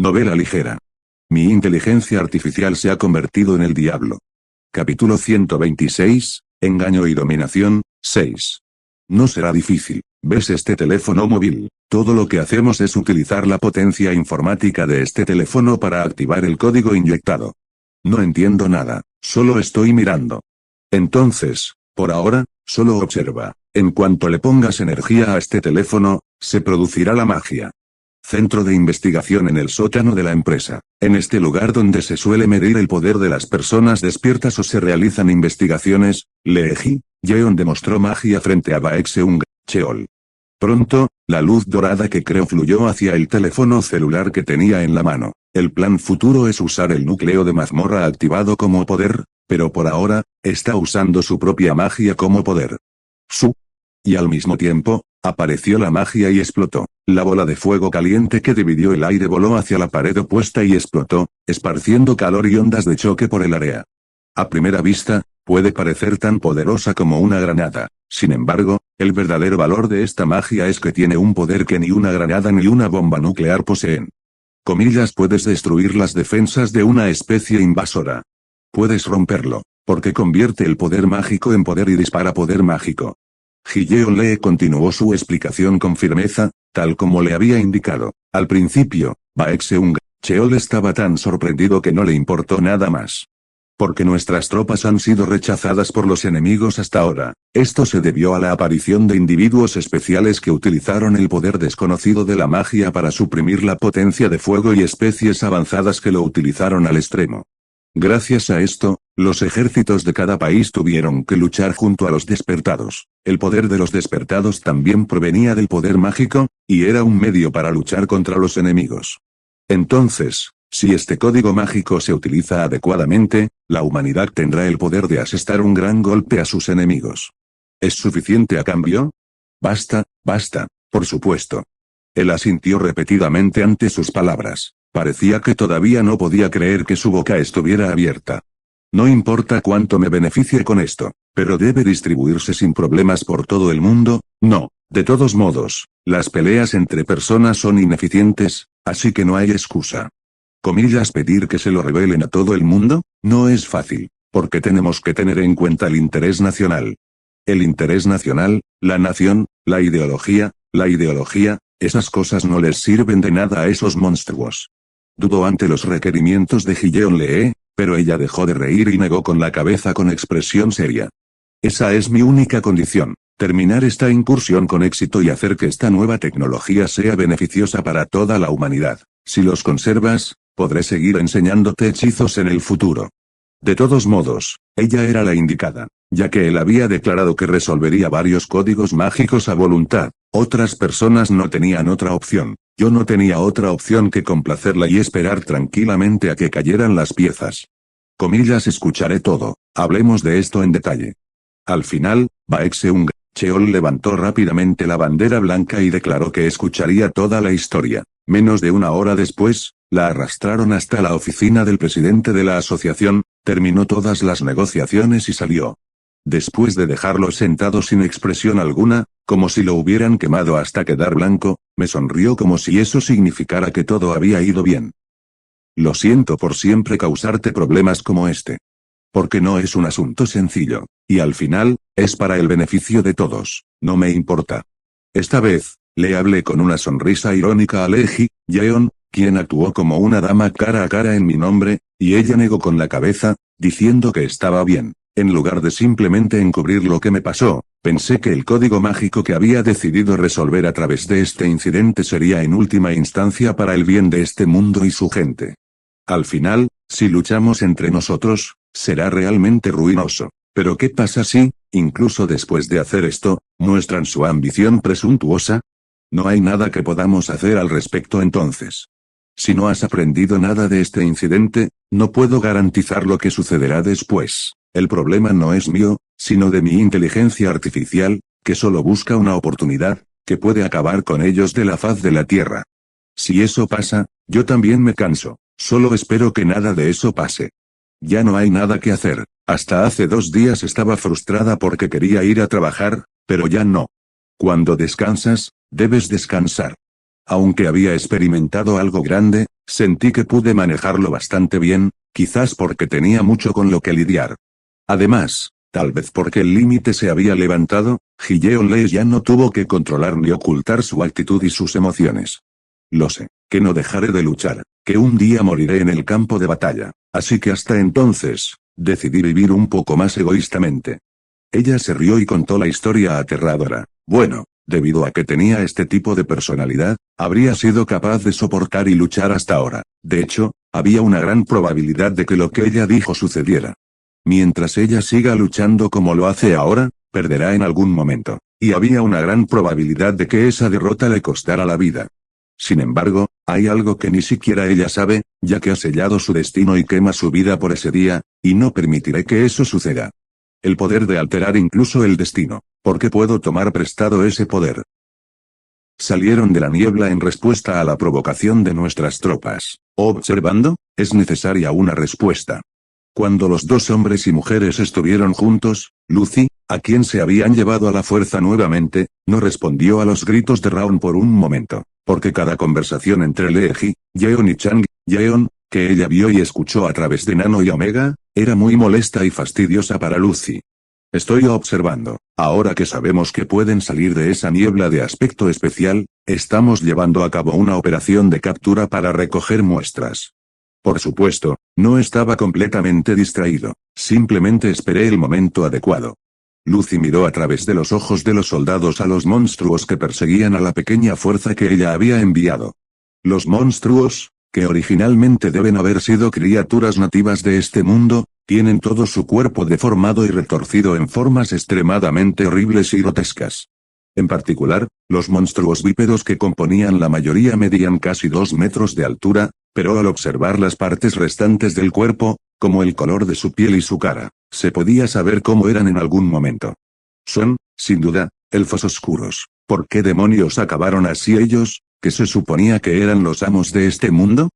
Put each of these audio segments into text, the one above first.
Novela ligera. Mi inteligencia artificial se ha convertido en el diablo. Capítulo 126, Engaño y dominación, 6. No será difícil. ¿Ves este teléfono móvil? Todo lo que hacemos es utilizar la potencia informática de este teléfono para activar el código inyectado. No entiendo nada, solo estoy mirando. Entonces, por ahora, solo observa. En cuanto le pongas energía a este teléfono, se producirá la magia. Centro de investigación en el sótano de la empresa. En este lugar donde se suele medir el poder de las personas despiertas o se realizan investigaciones, Lee Ji-yeon demostró magia frente a Baek-seung-cheol. Pronto, la luz dorada que creó fluyó hacia el teléfono celular que tenía en la mano. El plan futuro es usar el núcleo de mazmorra activado como poder, pero por ahora, está usando su propia magia como poder. Y al mismo tiempo, apareció la magia y explotó. La bola de fuego caliente que dividió el aire voló hacia la pared opuesta y explotó, esparciendo calor y ondas de choque por el área. A primera vista, puede parecer tan poderosa como una granada. Sin embargo, el verdadero valor de esta magia es que tiene un poder que ni una granada ni una bomba nuclear poseen. Puedes destruir las defensas de una especie invasora. Puedes romperlo, porque convierte el poder mágico en poder y dispara poder mágico. Ji-yeon Lee continuó su explicación con firmeza, tal como le había indicado. Al principio, Baek-seung-cheol estaba tan sorprendido que no le importó nada más. Porque nuestras tropas han sido rechazadas por los enemigos hasta ahora. Esto se debió a la aparición de individuos especiales que utilizaron el poder desconocido de la magia para suprimir la potencia de fuego y especies avanzadas que lo utilizaron al extremo. Gracias a esto, los ejércitos de cada país tuvieron que luchar junto a los despertados. El poder de los despertados también provenía del poder mágico, y era un medio para luchar contra los enemigos. Entonces, si este código mágico se utiliza adecuadamente, la humanidad tendrá el poder de asestar un gran golpe a sus enemigos. ¿Es suficiente a cambio? Basta, por supuesto. Él asintió repetidamente ante sus palabras. Parecía que todavía no podía creer que su boca estuviera abierta. No importa cuánto me beneficie con esto, pero debe distribuirse sin problemas por todo el mundo. No, de todos modos, las peleas entre personas son ineficientes, así que no hay excusa. Pedir que se lo revelen a todo el mundo, no es fácil, porque tenemos que tener en cuenta el interés nacional. El interés nacional, la nación, la ideología, esas cosas no les sirven de nada a esos monstruos. Dudó ante los requerimientos de Ji-yeon Lee, pero ella dejó de reír y negó con la cabeza con expresión seria. Esa es mi única condición, terminar esta incursión con éxito y hacer que esta nueva tecnología sea beneficiosa para toda la humanidad. Si los conservas, podré seguir enseñándote hechizos en el futuro. De todos modos, ella era la indicada, ya que él había declarado que resolvería varios códigos mágicos a voluntad. Otras personas no tenían otra opción. Yo no tenía otra opción que complacerla y esperar tranquilamente a que cayeran las piezas. Escucharé todo, hablemos de esto en detalle. Al final, Baek-seung-cheol levantó rápidamente la bandera blanca y declaró que escucharía toda la historia. Menos de una hora después, la arrastraron hasta la oficina del presidente de la asociación, terminó todas las negociaciones y salió. Después de dejarlo sentado sin expresión alguna, como si lo hubieran quemado hasta quedar blanco, me sonrió como si eso significara que todo había ido bien. Lo siento por siempre causarte problemas como este. Porque no es un asunto sencillo, y al final, es para el beneficio de todos, no me importa. Esta vez, le hablé con una sonrisa irónica a Lee Ji-yeon, quien actuó como una dama cara a cara en mi nombre, y ella negó con la cabeza, diciendo que estaba bien. En lugar de simplemente encubrir lo que me pasó, pensé que el código mágico que había decidido resolver a través de este incidente sería en última instancia para el bien de este mundo y su gente. Al final, si luchamos entre nosotros, será realmente ruinoso. Pero ¿qué pasa si, incluso después de hacer esto, muestran su ambición presuntuosa? No hay nada que podamos hacer al respecto entonces. Si no has aprendido nada de este incidente, no puedo garantizar lo que sucederá después. El problema no es mío, sino de mi inteligencia artificial, que solo busca una oportunidad, que puede acabar con ellos de la faz de la Tierra. Si eso pasa, yo también me canso, solo espero que nada de eso pase. Ya no hay nada que hacer, hasta hace 2 días estaba frustrada porque quería ir a trabajar, pero ya no. Cuando descansas, debes descansar. Aunque había experimentado algo grande, sentí que pude manejarlo bastante bien, quizás porque tenía mucho con lo que lidiar. Además, tal vez porque el límite se había levantado, Gideon Lee ya no tuvo que controlar ni ocultar su actitud y sus emociones. Lo sé, que no dejaré de luchar, que un día moriré en el campo de batalla, así que hasta entonces, decidí vivir un poco más egoístamente. Ella se rió y contó la historia aterradora. Bueno, debido a que tenía este tipo de personalidad, habría sido capaz de soportar y luchar hasta ahora. De hecho, había una gran probabilidad de que lo que ella dijo sucediera. Mientras ella siga luchando como lo hace ahora, perderá en algún momento. Y había una gran probabilidad de que esa derrota le costara la vida. Sin embargo, hay algo que ni siquiera ella sabe, ya que ha sellado su destino y quema su vida por ese día, y no permitiré que eso suceda. El poder de alterar incluso el destino. ¿Por qué puedo tomar prestado ese poder? Salieron de la niebla en respuesta a la provocación de nuestras tropas. Observando, es necesaria una respuesta. Cuando los dos hombres y mujeres estuvieron juntos, Lucy, a quien se habían llevado a la fuerza nuevamente, no respondió a los gritos de Raon por un momento, porque cada conversación entre Leeji, Yeon y Chang, Yeon, que ella vio y escuchó a través de Nano y Omega, era muy molesta y fastidiosa para Lucy. Estoy observando. Ahora que sabemos que pueden salir de esa niebla de aspecto especial, estamos llevando a cabo una operación de captura para recoger muestras. Por supuesto, no estaba completamente distraído, simplemente esperé el momento adecuado. Lucy miró a través de los ojos de los soldados a los monstruos que perseguían a la pequeña fuerza que ella había enviado. Los monstruos, que originalmente deben haber sido criaturas nativas de este mundo, tienen todo su cuerpo deformado y retorcido en formas extremadamente horribles y grotescas. En particular, los monstruos bípedos que componían la mayoría medían casi 2 metros de altura, pero al observar las partes restantes del cuerpo, como el color de su piel y su cara, se podía saber cómo eran en algún momento. Son, sin duda, elfos oscuros. ¿Por qué demonios acabaron así ellos, que se suponía que eran los amos de este mundo?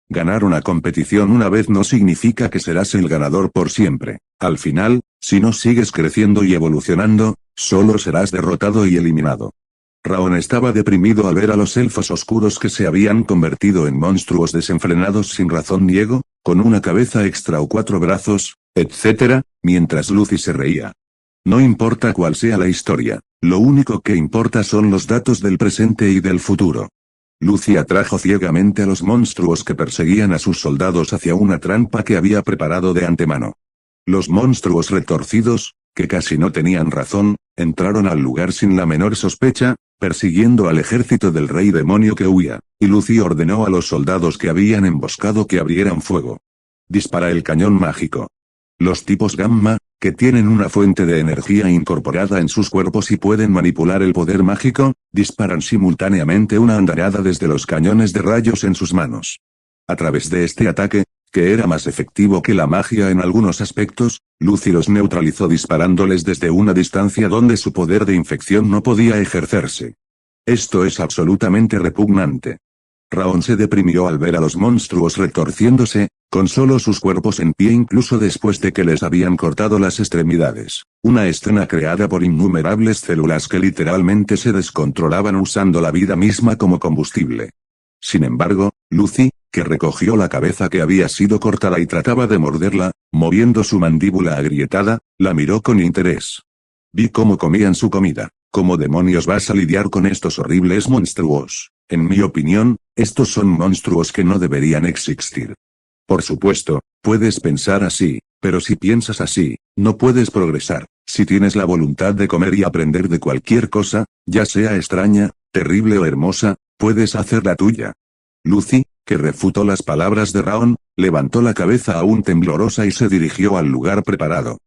Ganar una competición una vez no significa que serás el ganador por siempre. Al final, si no sigues creciendo y evolucionando, solo serás derrotado y eliminado. Raon estaba deprimido al ver a los elfos oscuros que se habían convertido en monstruos desenfrenados sin razón ni ego, con una cabeza extra o 4 brazos, etc., mientras Lucy se reía. No importa cuál sea la historia, lo único que importa son los datos del presente y del futuro. Lucy atrajo ciegamente a los monstruos que perseguían a sus soldados hacia una trampa que había preparado de antemano. Los monstruos retorcidos, que casi no tenían razón, entraron al lugar sin la menor sospecha, persiguiendo al ejército del rey demonio que huía, y Lucy ordenó a los soldados que habían emboscado que abrieran fuego. Dispara el cañón mágico. Los tipos gamma, que tienen una fuente de energía incorporada en sus cuerpos y pueden manipular el poder mágico, disparan simultáneamente una andanada desde los cañones de rayos en sus manos. A través de este ataque, que era más efectivo que la magia en algunos aspectos, Lucy los neutralizó disparándoles desde una distancia donde su poder de infección no podía ejercerse. Esto es absolutamente repugnante. Raon se deprimió al ver a los monstruos retorciéndose, con solo sus cuerpos en pie incluso después de que les habían cortado las extremidades. Una escena creada por innumerables células que literalmente se descontrolaban usando la vida misma como combustible. Sin embargo, Lucy, que recogió la cabeza que había sido cortada y trataba de morderla, moviendo su mandíbula agrietada, la miró con interés. Vi cómo comían su comida. ¿Cómo demonios vas a lidiar con estos horribles monstruos? En mi opinión, estos son monstruos que no deberían existir. Por supuesto, puedes pensar así, pero si piensas así, no puedes progresar. Si tienes la voluntad de comer y aprender de cualquier cosa, ya sea extraña, terrible o hermosa, puedes hacer la tuya. Lucy, que refutó las palabras de Raon, levantó la cabeza aún temblorosa y se dirigió al lugar preparado.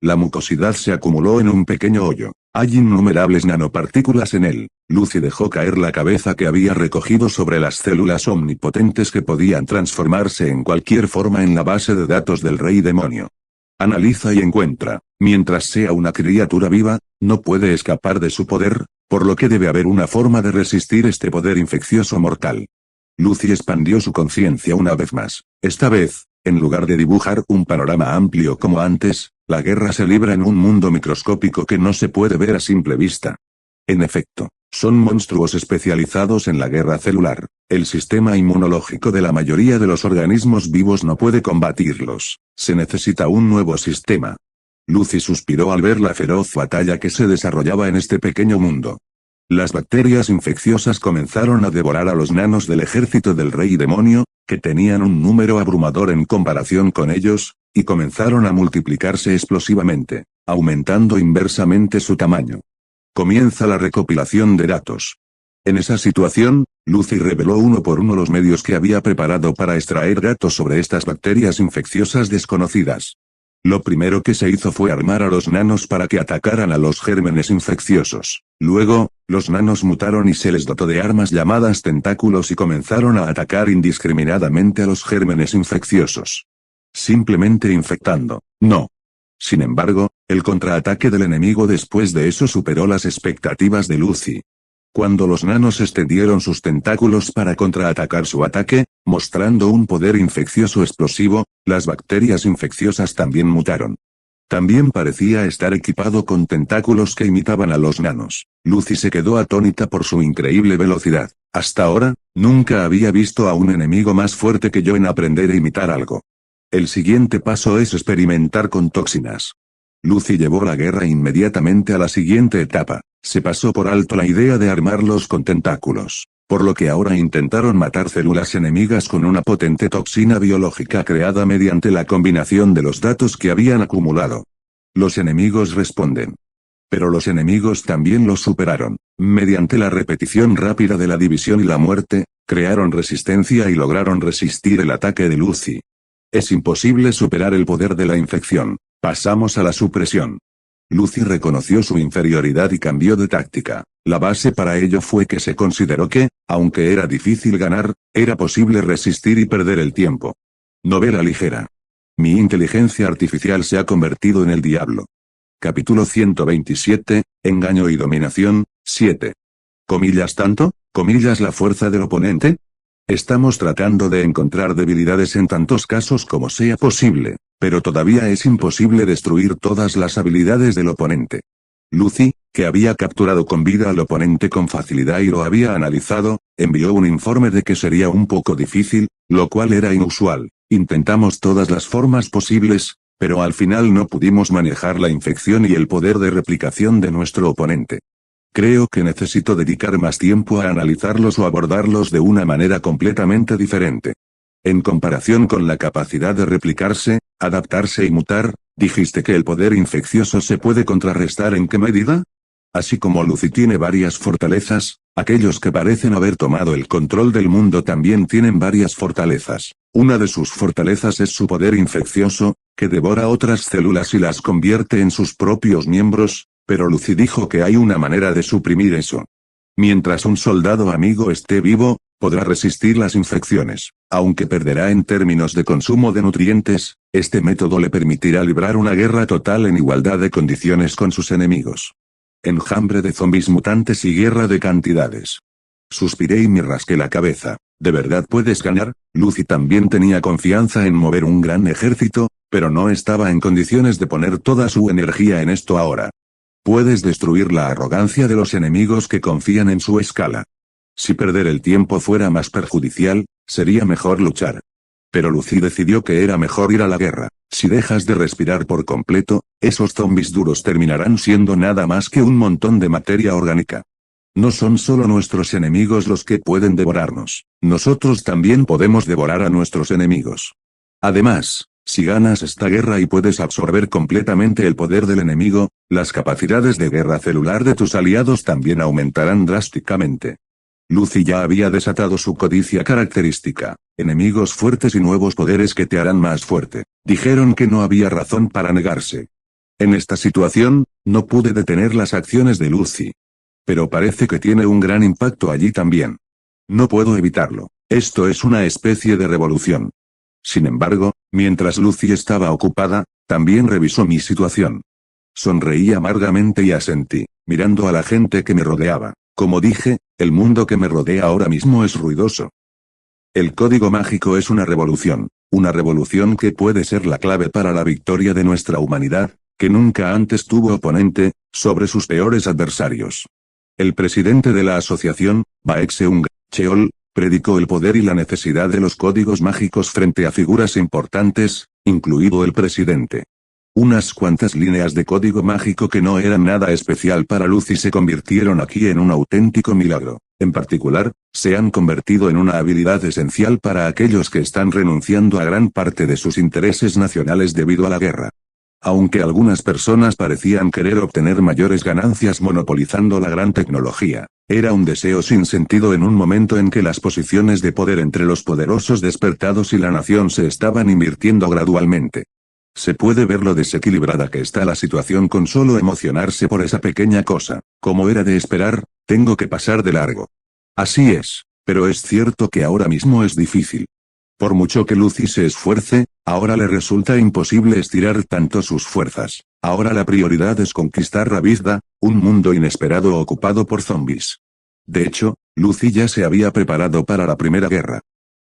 La mucosidad se acumuló en un pequeño hoyo. Hay innumerables nanopartículas en él. Lucy dejó caer la cabeza que había recogido sobre las células omnipotentes que podían transformarse en cualquier forma en la base de datos del rey demonio. Analiza y encuentra. Mientras sea una criatura viva, no puede escapar de su poder, por lo que debe haber una forma de resistir este poder infeccioso mortal. Lucy expandió su conciencia una vez más. Esta vez, en lugar de dibujar un panorama amplio como antes, la guerra se libra en un mundo microscópico que no se puede ver a simple vista. En efecto, Son monstruos especializados en la guerra celular. El sistema inmunológico de la mayoría de los organismos vivos no puede combatirlos. Se necesita un nuevo sistema. Lucy suspiró al ver la feroz batalla que se desarrollaba en este pequeño mundo. Las bacterias infecciosas comenzaron a devorar a los nanos del ejército del rey demonio, que tenían un número abrumador en comparación con ellos, y comenzaron a multiplicarse explosivamente, aumentando inversamente su tamaño. Comienza la recopilación de datos. En esa situación, Lucy reveló uno por uno los medios que había preparado para extraer datos sobre estas bacterias infecciosas desconocidas. Lo primero que se hizo fue armar a los nanos para que atacaran a los gérmenes infecciosos. Luego, los nanos mutaron y se les dotó de armas llamadas tentáculos y comenzaron a atacar indiscriminadamente a los gérmenes infecciosos. Simplemente infectando. No. Sin embargo, el contraataque del enemigo después de eso superó las expectativas de Lucy. Cuando los nanos extendieron sus tentáculos para contraatacar su ataque, mostrando un poder infeccioso explosivo, las bacterias infecciosas también mutaron. También parecía estar equipado con tentáculos que imitaban a los nanos. Lucy se quedó atónita por su increíble velocidad. Hasta ahora, nunca había visto a un enemigo más fuerte que yo en aprender a imitar algo. El siguiente paso es experimentar con toxinas. Lucy llevó la guerra inmediatamente a la siguiente etapa. Se pasó por alto la idea de armarlos con tentáculos, por lo que ahora intentaron matar células enemigas con una potente toxina biológica creada mediante la combinación de los datos que habían acumulado. Los enemigos responden. Pero los enemigos también los superaron. Mediante la repetición rápida de la división y la muerte, crearon resistencia y lograron resistir el ataque de Lucy. Es imposible superar el poder de la infección. Pasamos a la supresión. Lucy reconoció su inferioridad y cambió de táctica. La base para ello fue que se consideró que, aunque era difícil ganar, era posible resistir y perder el tiempo. Novela ligera. Mi inteligencia artificial se ha convertido en el diablo. Capítulo 127, Engaño y dominación, 7. ¿Comillas tanto? ¿Comillas la fuerza del oponente? Estamos tratando de encontrar debilidades en tantos casos como sea posible, pero todavía es imposible destruir todas las habilidades del oponente. Lucy, que había capturado con vida al oponente con facilidad y lo había analizado, envió un informe de que sería un poco difícil, lo cual era inusual. Intentamos todas las formas posibles, pero al final no pudimos manejar la infección y el poder de replicación de nuestro oponente. Creo que necesito dedicar más tiempo a analizarlos o abordarlos de una manera completamente diferente. En comparación con la capacidad de replicarse, adaptarse y mutar, dijiste que el poder infeccioso se puede contrarrestar ¿en qué medida? Así como Lucy tiene varias fortalezas, aquellos que parecen haber tomado el control del mundo también tienen varias fortalezas. Una de sus fortalezas es su poder infeccioso, que devora otras células y las convierte en sus propios miembros, pero Lucy dijo que hay una manera de suprimir eso. Mientras un soldado amigo esté vivo, podrá resistir las infecciones, aunque perderá en términos de consumo de nutrientes, este método le permitirá librar una guerra total en igualdad de condiciones con sus enemigos. Enjambre de zombis mutantes y guerra de cantidades. Suspiré y me rasqué la cabeza. ¿De verdad puedes ganar? Lucy también tenía confianza en mover un gran ejército, pero no estaba en condiciones de poner toda su energía en esto ahora. Puedes destruir la arrogancia de los enemigos que confían en su escala. Si perder el tiempo fuera más perjudicial, sería mejor luchar. Pero Lucy decidió que era mejor ir a la guerra. Si dejas de respirar por completo, esos zombis duros terminarán siendo nada más que un montón de materia orgánica. No son solo nuestros enemigos los que pueden devorarnos, nosotros también podemos devorar a nuestros enemigos. Además, si ganas esta guerra y puedes absorber completamente el poder del enemigo, las capacidades de guerra celular de tus aliados también aumentarán drásticamente. Lucy ya había desatado su codicia característica, enemigos fuertes y nuevos poderes que te harán más fuerte. Dijeron que no había razón para negarse. En esta situación, no pude detener las acciones de Lucy. Pero parece que tiene un gran impacto allí también. No puedo evitarlo. Esto es una especie de revolución. Sin embargo, mientras Lucy estaba ocupada, también revisó mi situación. Sonreí amargamente y asentí, mirando a la gente que me rodeaba. Como dije, el mundo que me rodea ahora mismo es ruidoso. El código mágico es una revolución que puede ser la clave para la victoria de nuestra humanidad, que nunca antes tuvo oponente, sobre sus peores adversarios. El presidente de la asociación, Baekseung Cheol, predicó el poder y la necesidad de los códigos mágicos frente a figuras importantes, incluido el presidente. Unas cuantas líneas de código mágico que no eran nada especial para Lucy se convirtieron aquí en un auténtico milagro. En particular, se han convertido en una habilidad esencial para aquellos que están renunciando a gran parte de sus intereses nacionales debido a la guerra. Aunque algunas personas parecían querer obtener mayores ganancias monopolizando la gran tecnología, era un deseo sin sentido en un momento en que las posiciones de poder entre los poderosos despertados y la nación se estaban invirtiendo gradualmente. Se puede ver lo desequilibrada que está la situación con solo emocionarse por esa pequeña cosa. Como era de esperar, tengo que pasar de largo. Así es, pero es cierto que ahora mismo es difícil. Por mucho que Lucy se esfuerce, ahora le resulta imposible estirar tanto sus fuerzas. Ahora la prioridad es conquistar Rabizda, un mundo inesperado ocupado por zombies. De hecho, Lucy ya se había preparado para la Primera Guerra.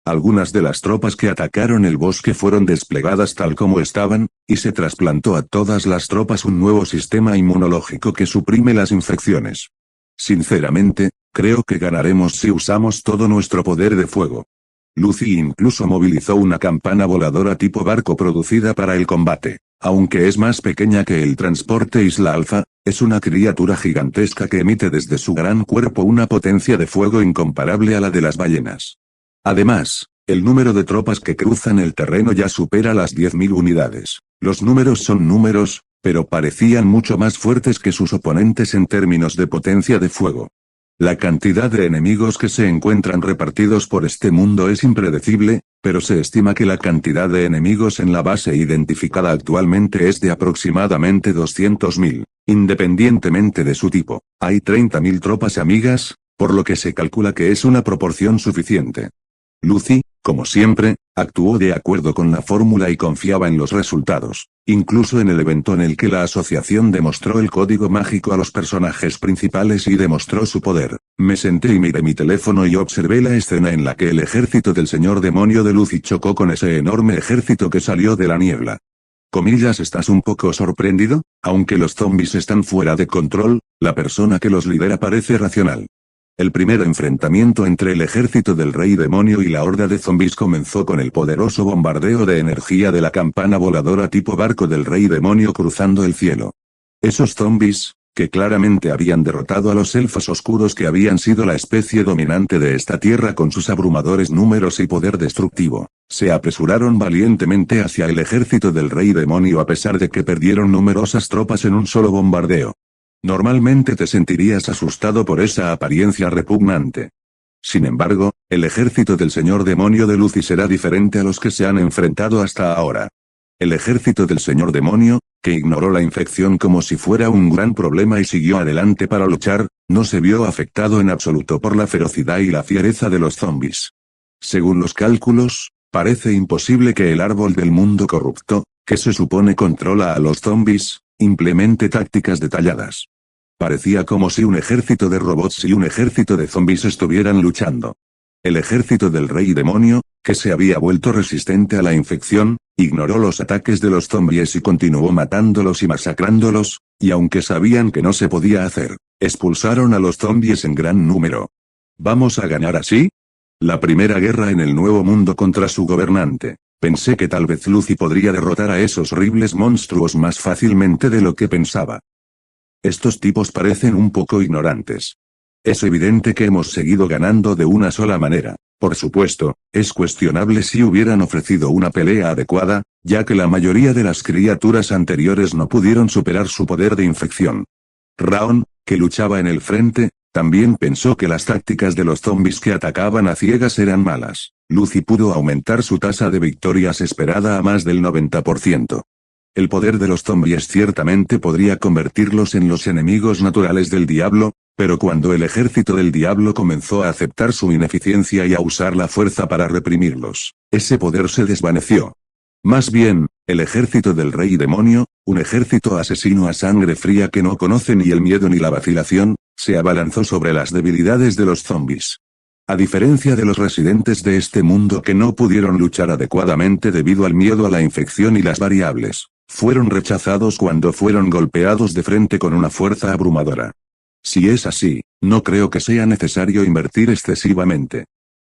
Algunas de las tropas que atacaron el bosque fueron desplegadas tal como estaban, y se trasplantó a todas las tropas un nuevo sistema inmunológico que suprime las infecciones. Sinceramente, creo que ganaremos si usamos todo nuestro poder de fuego. Lucy incluso movilizó una campana voladora tipo barco producida para el combate. Aunque es más pequeña que el transporte Isla Alpha, es una criatura gigantesca que emite desde su gran cuerpo una potencia de fuego incomparable a la de las ballenas. Además, el número de tropas que cruzan el terreno ya supera las 10.000 unidades. Los números son números, pero parecían mucho más fuertes que sus oponentes en términos de potencia de fuego. La cantidad de enemigos que se encuentran repartidos por este mundo es impredecible, pero se estima que la cantidad de enemigos en la base identificada actualmente es de aproximadamente 200.000. Independientemente de su tipo, hay 30.000 tropas amigas, por lo que se calcula que es una proporción suficiente. Lucy, como siempre, actuó de acuerdo con la fórmula y confiaba en los resultados, incluso en el evento en el que la asociación demostró el código mágico a los personajes principales y demostró su poder. Me senté y miré mi teléfono y observé la escena en la que el ejército del señor demonio de Lucy chocó con ese enorme ejército que salió de la niebla. Comillas, ¿estás un poco sorprendido? Aunque los zombies están fuera de control, la persona que los lidera parece racional. El primer enfrentamiento entre el ejército del rey demonio y la horda de zombies comenzó con el poderoso bombardeo de energía de la campana voladora tipo barco del rey demonio cruzando el cielo. Esos zombies, que claramente habían derrotado a los elfos oscuros que habían sido la especie dominante de esta tierra con sus abrumadores números y poder destructivo, se apresuraron valientemente hacia el ejército del rey demonio a pesar de que perdieron numerosas tropas en un solo bombardeo. Normalmente te sentirías asustado por esa apariencia repugnante. Sin embargo, el ejército del señor demonio de Lucy será diferente a los que se han enfrentado hasta ahora. El ejército del señor demonio, que ignoró la infección como si fuera un gran problema y siguió adelante para luchar, no se vio afectado en absoluto por la ferocidad y la fiereza de los zombies. Según los cálculos, parece imposible que el árbol del mundo corrupto, que se supone controla a los zombies, implemente tácticas detalladas. Parecía como si un ejército de robots y un ejército de zombies estuvieran luchando. El ejército del rey demonio, que se había vuelto resistente a la infección, ignoró los ataques de los zombies y continuó matándolos y masacrándolos, y aunque sabían que no se podía hacer, expulsaron a los zombies en gran número. ¿Vamos a ganar así? La primera guerra en el Nuevo Mundo contra su gobernante. Pensé que tal vez Lucy podría derrotar a esos horribles monstruos más fácilmente de lo que pensaba. Estos tipos parecen un poco ignorantes. Es evidente que hemos seguido ganando de una sola manera. Por supuesto, es cuestionable si hubieran ofrecido una pelea adecuada, ya que la mayoría de las criaturas anteriores no pudieron superar su poder de infección. Raon, que luchaba en el frente, también pensó que las tácticas de los zombies que atacaban a ciegas eran malas. Lucy pudo aumentar su tasa de victorias esperada a más del 90%. El poder de los zombies ciertamente podría convertirlos en los enemigos naturales del diablo, pero cuando el ejército del diablo comenzó a aceptar su ineficiencia y a usar la fuerza para reprimirlos, ese poder se desvaneció. Más bien, el ejército del rey demonio, un ejército asesino a sangre fría que no conoce ni el miedo ni la vacilación, se abalanzó sobre las debilidades de los zombies. A diferencia de los residentes de este mundo que no pudieron luchar adecuadamente debido al miedo a la infección y las variables, fueron rechazados cuando fueron golpeados de frente con una fuerza abrumadora. Si es así, No creo que sea necesario invertir excesivamente.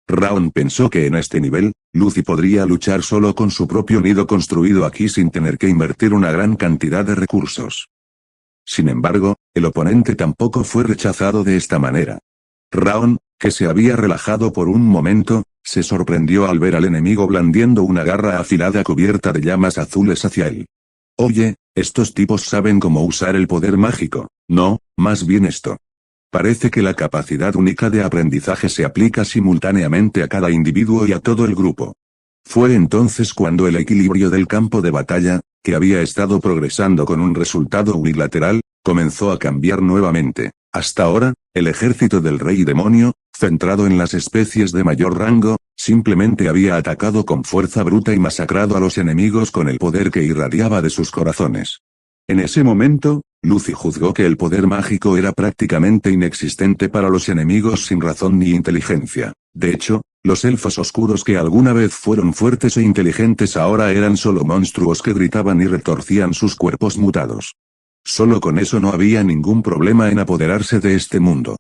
Raon pensó que en este nivel, Lucy podría luchar solo con su propio nido construido aquí sin tener que invertir una gran cantidad de recursos. Sin embargo, el oponente tampoco fue rechazado de esta manera. Raon, que se había relajado por un momento, se sorprendió al ver al enemigo blandiendo una garra afilada cubierta de llamas azules hacia él. Oye, estos tipos saben cómo usar el poder mágico, ¿no? Más bien esto. Parece que la capacidad única de aprendizaje se aplica simultáneamente a cada individuo y a todo el grupo. Fue entonces cuando el equilibrio del campo de batalla, que había estado progresando con un resultado unilateral, comenzó a cambiar nuevamente. Hasta ahora, el ejército del rey demonio, centrado en las especies de mayor rango, simplemente había atacado con fuerza bruta y masacrado a los enemigos con el poder que irradiaba de sus corazones. En ese momento, Lucy juzgó que el poder mágico era prácticamente inexistente para los enemigos sin razón ni inteligencia. De hecho, los elfos oscuros que alguna vez fueron fuertes e inteligentes ahora eran solo monstruos que gritaban y retorcían sus cuerpos mutados. Solo con eso no había ningún problema en apoderarse de este mundo.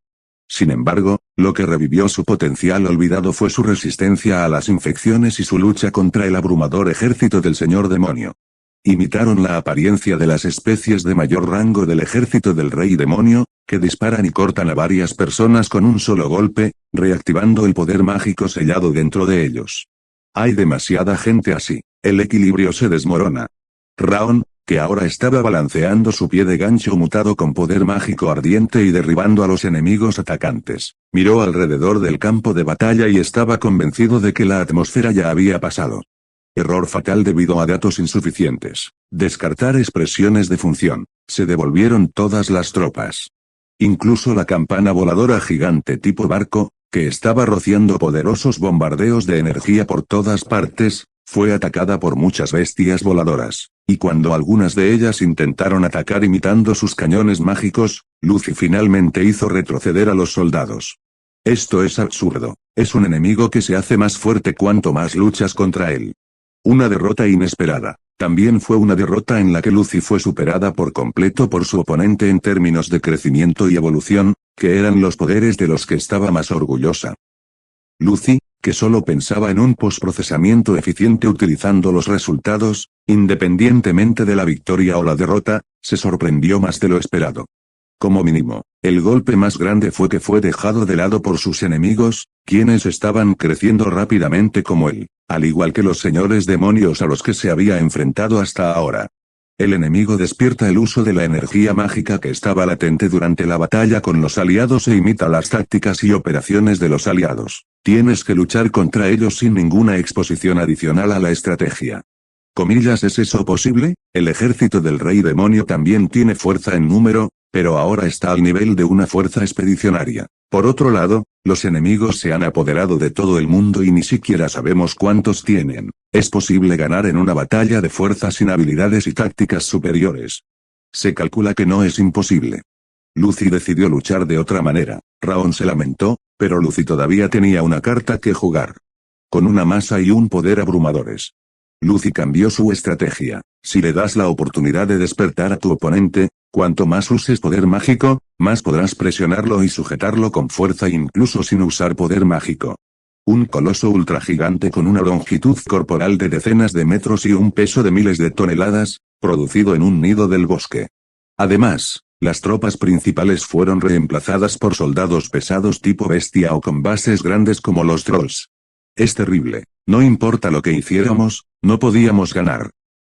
Sin embargo, lo que revivió su potencial olvidado fue su resistencia a las infecciones y su lucha contra el abrumador ejército del señor demonio. Imitaron la apariencia de las especies de mayor rango del ejército del rey demonio, que disparan y cortan a varias personas con un solo golpe, reactivando el poder mágico sellado dentro de ellos. Hay demasiada gente así, el equilibrio se desmorona. Raon, que ahora estaba balanceando su pie de gancho mutado con poder mágico ardiente y derribando a los enemigos atacantes, miró alrededor del campo de batalla y estaba convencido de que la atmósfera ya había pasado. Error fatal debido a datos insuficientes. Descartar expresiones de función. Se devolvieron todas las tropas. Incluso la campana voladora gigante tipo barco, que estaba rociando poderosos bombardeos de energía por todas partes, fue atacada por muchas bestias voladoras, y cuando algunas de ellas intentaron atacar imitando sus cañones mágicos, Lucy finalmente hizo retroceder a los soldados. Esto es absurdo. Es un enemigo que se hace más fuerte cuanto más luchas contra él. Una derrota inesperada. También fue una derrota en la que Lucy fue superada por completo por su oponente en términos de crecimiento y evolución, que eran los poderes de los que estaba más orgullosa. Lucy, que solo pensaba en un postprocesamiento eficiente utilizando los resultados, independientemente de la victoria o la derrota, se sorprendió más de lo esperado. Como mínimo, el golpe más grande fue que fue dejado de lado por sus enemigos, quienes estaban creciendo rápidamente como él, al igual que los señores demonios a los que se había enfrentado hasta ahora. El enemigo despierta el uso de la energía mágica que estaba latente durante la batalla con los aliados e imita las tácticas y operaciones de los aliados. Tienes que luchar contra ellos sin ninguna exposición adicional a la estrategia. Comillas, ¿es eso posible? El ejército del rey demonio también tiene fuerza en número, pero ahora está al nivel de una fuerza expedicionaria. Por otro lado, los enemigos se han apoderado de todo el mundo y ni siquiera sabemos cuántos tienen. Es posible ganar en una batalla de fuerza sin habilidades y tácticas superiores. Se calcula que no es imposible. Lucy decidió luchar de otra manera. Raon se lamentó, pero Lucy todavía tenía una carta que jugar. Con una masa y un poder abrumadores. Lucy cambió su estrategia. Si le das la oportunidad de despertar a tu oponente, cuanto más uses poder mágico, más podrás presionarlo y sujetarlo con fuerza incluso sin usar poder mágico. Un coloso ultragigante con una longitud corporal de decenas de metros y un peso de miles de toneladas, producido en un nido del bosque. Además, las tropas principales fueron reemplazadas por soldados pesados tipo bestia o con bases grandes como los trolls. Es terrible. No importa lo que hiciéramos, no podíamos ganar.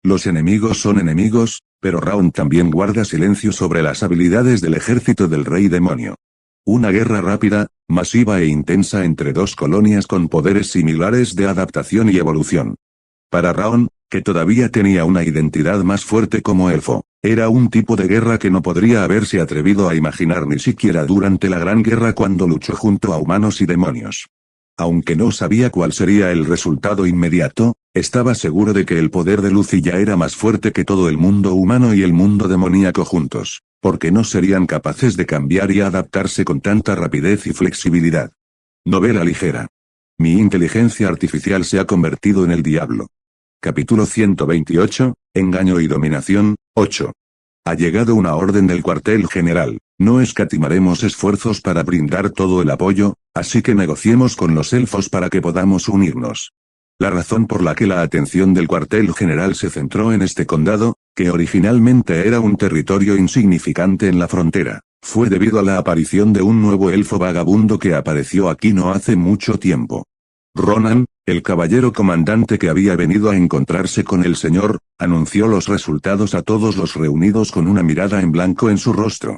Los enemigos son enemigos, pero Raon también guarda silencio sobre las habilidades del ejército del rey demonio. Una guerra rápida, masiva e intensa entre dos colonias con poderes similares de adaptación y evolución. Para Raon, que todavía tenía una identidad más fuerte como elfo, era un tipo de guerra que no podría haberse atrevido a imaginar ni siquiera durante la Gran Guerra cuando luchó junto a humanos y demonios. Aunque no sabía cuál sería el resultado inmediato, estaba seguro de que el poder de Lucy ya era más fuerte que todo el mundo humano y el mundo demoníaco juntos, porque no serían capaces de cambiar y adaptarse con tanta rapidez y flexibilidad. Novela ligera. Mi inteligencia artificial se ha convertido en el diablo. Capítulo 128, Engaño y dominación, 8. Ha llegado una orden del cuartel general. No escatimaremos esfuerzos para brindar todo el apoyo, así que negociemos con los elfos para que podamos unirnos. La razón por la que la atención del cuartel general se centró en este condado, que originalmente era un territorio insignificante en la frontera, fue debido a la aparición de un nuevo elfo vagabundo que apareció aquí no hace mucho tiempo. Ronan, el caballero comandante que había venido a encontrarse con el señor, anunció los resultados a todos los reunidos con una mirada en blanco en su rostro.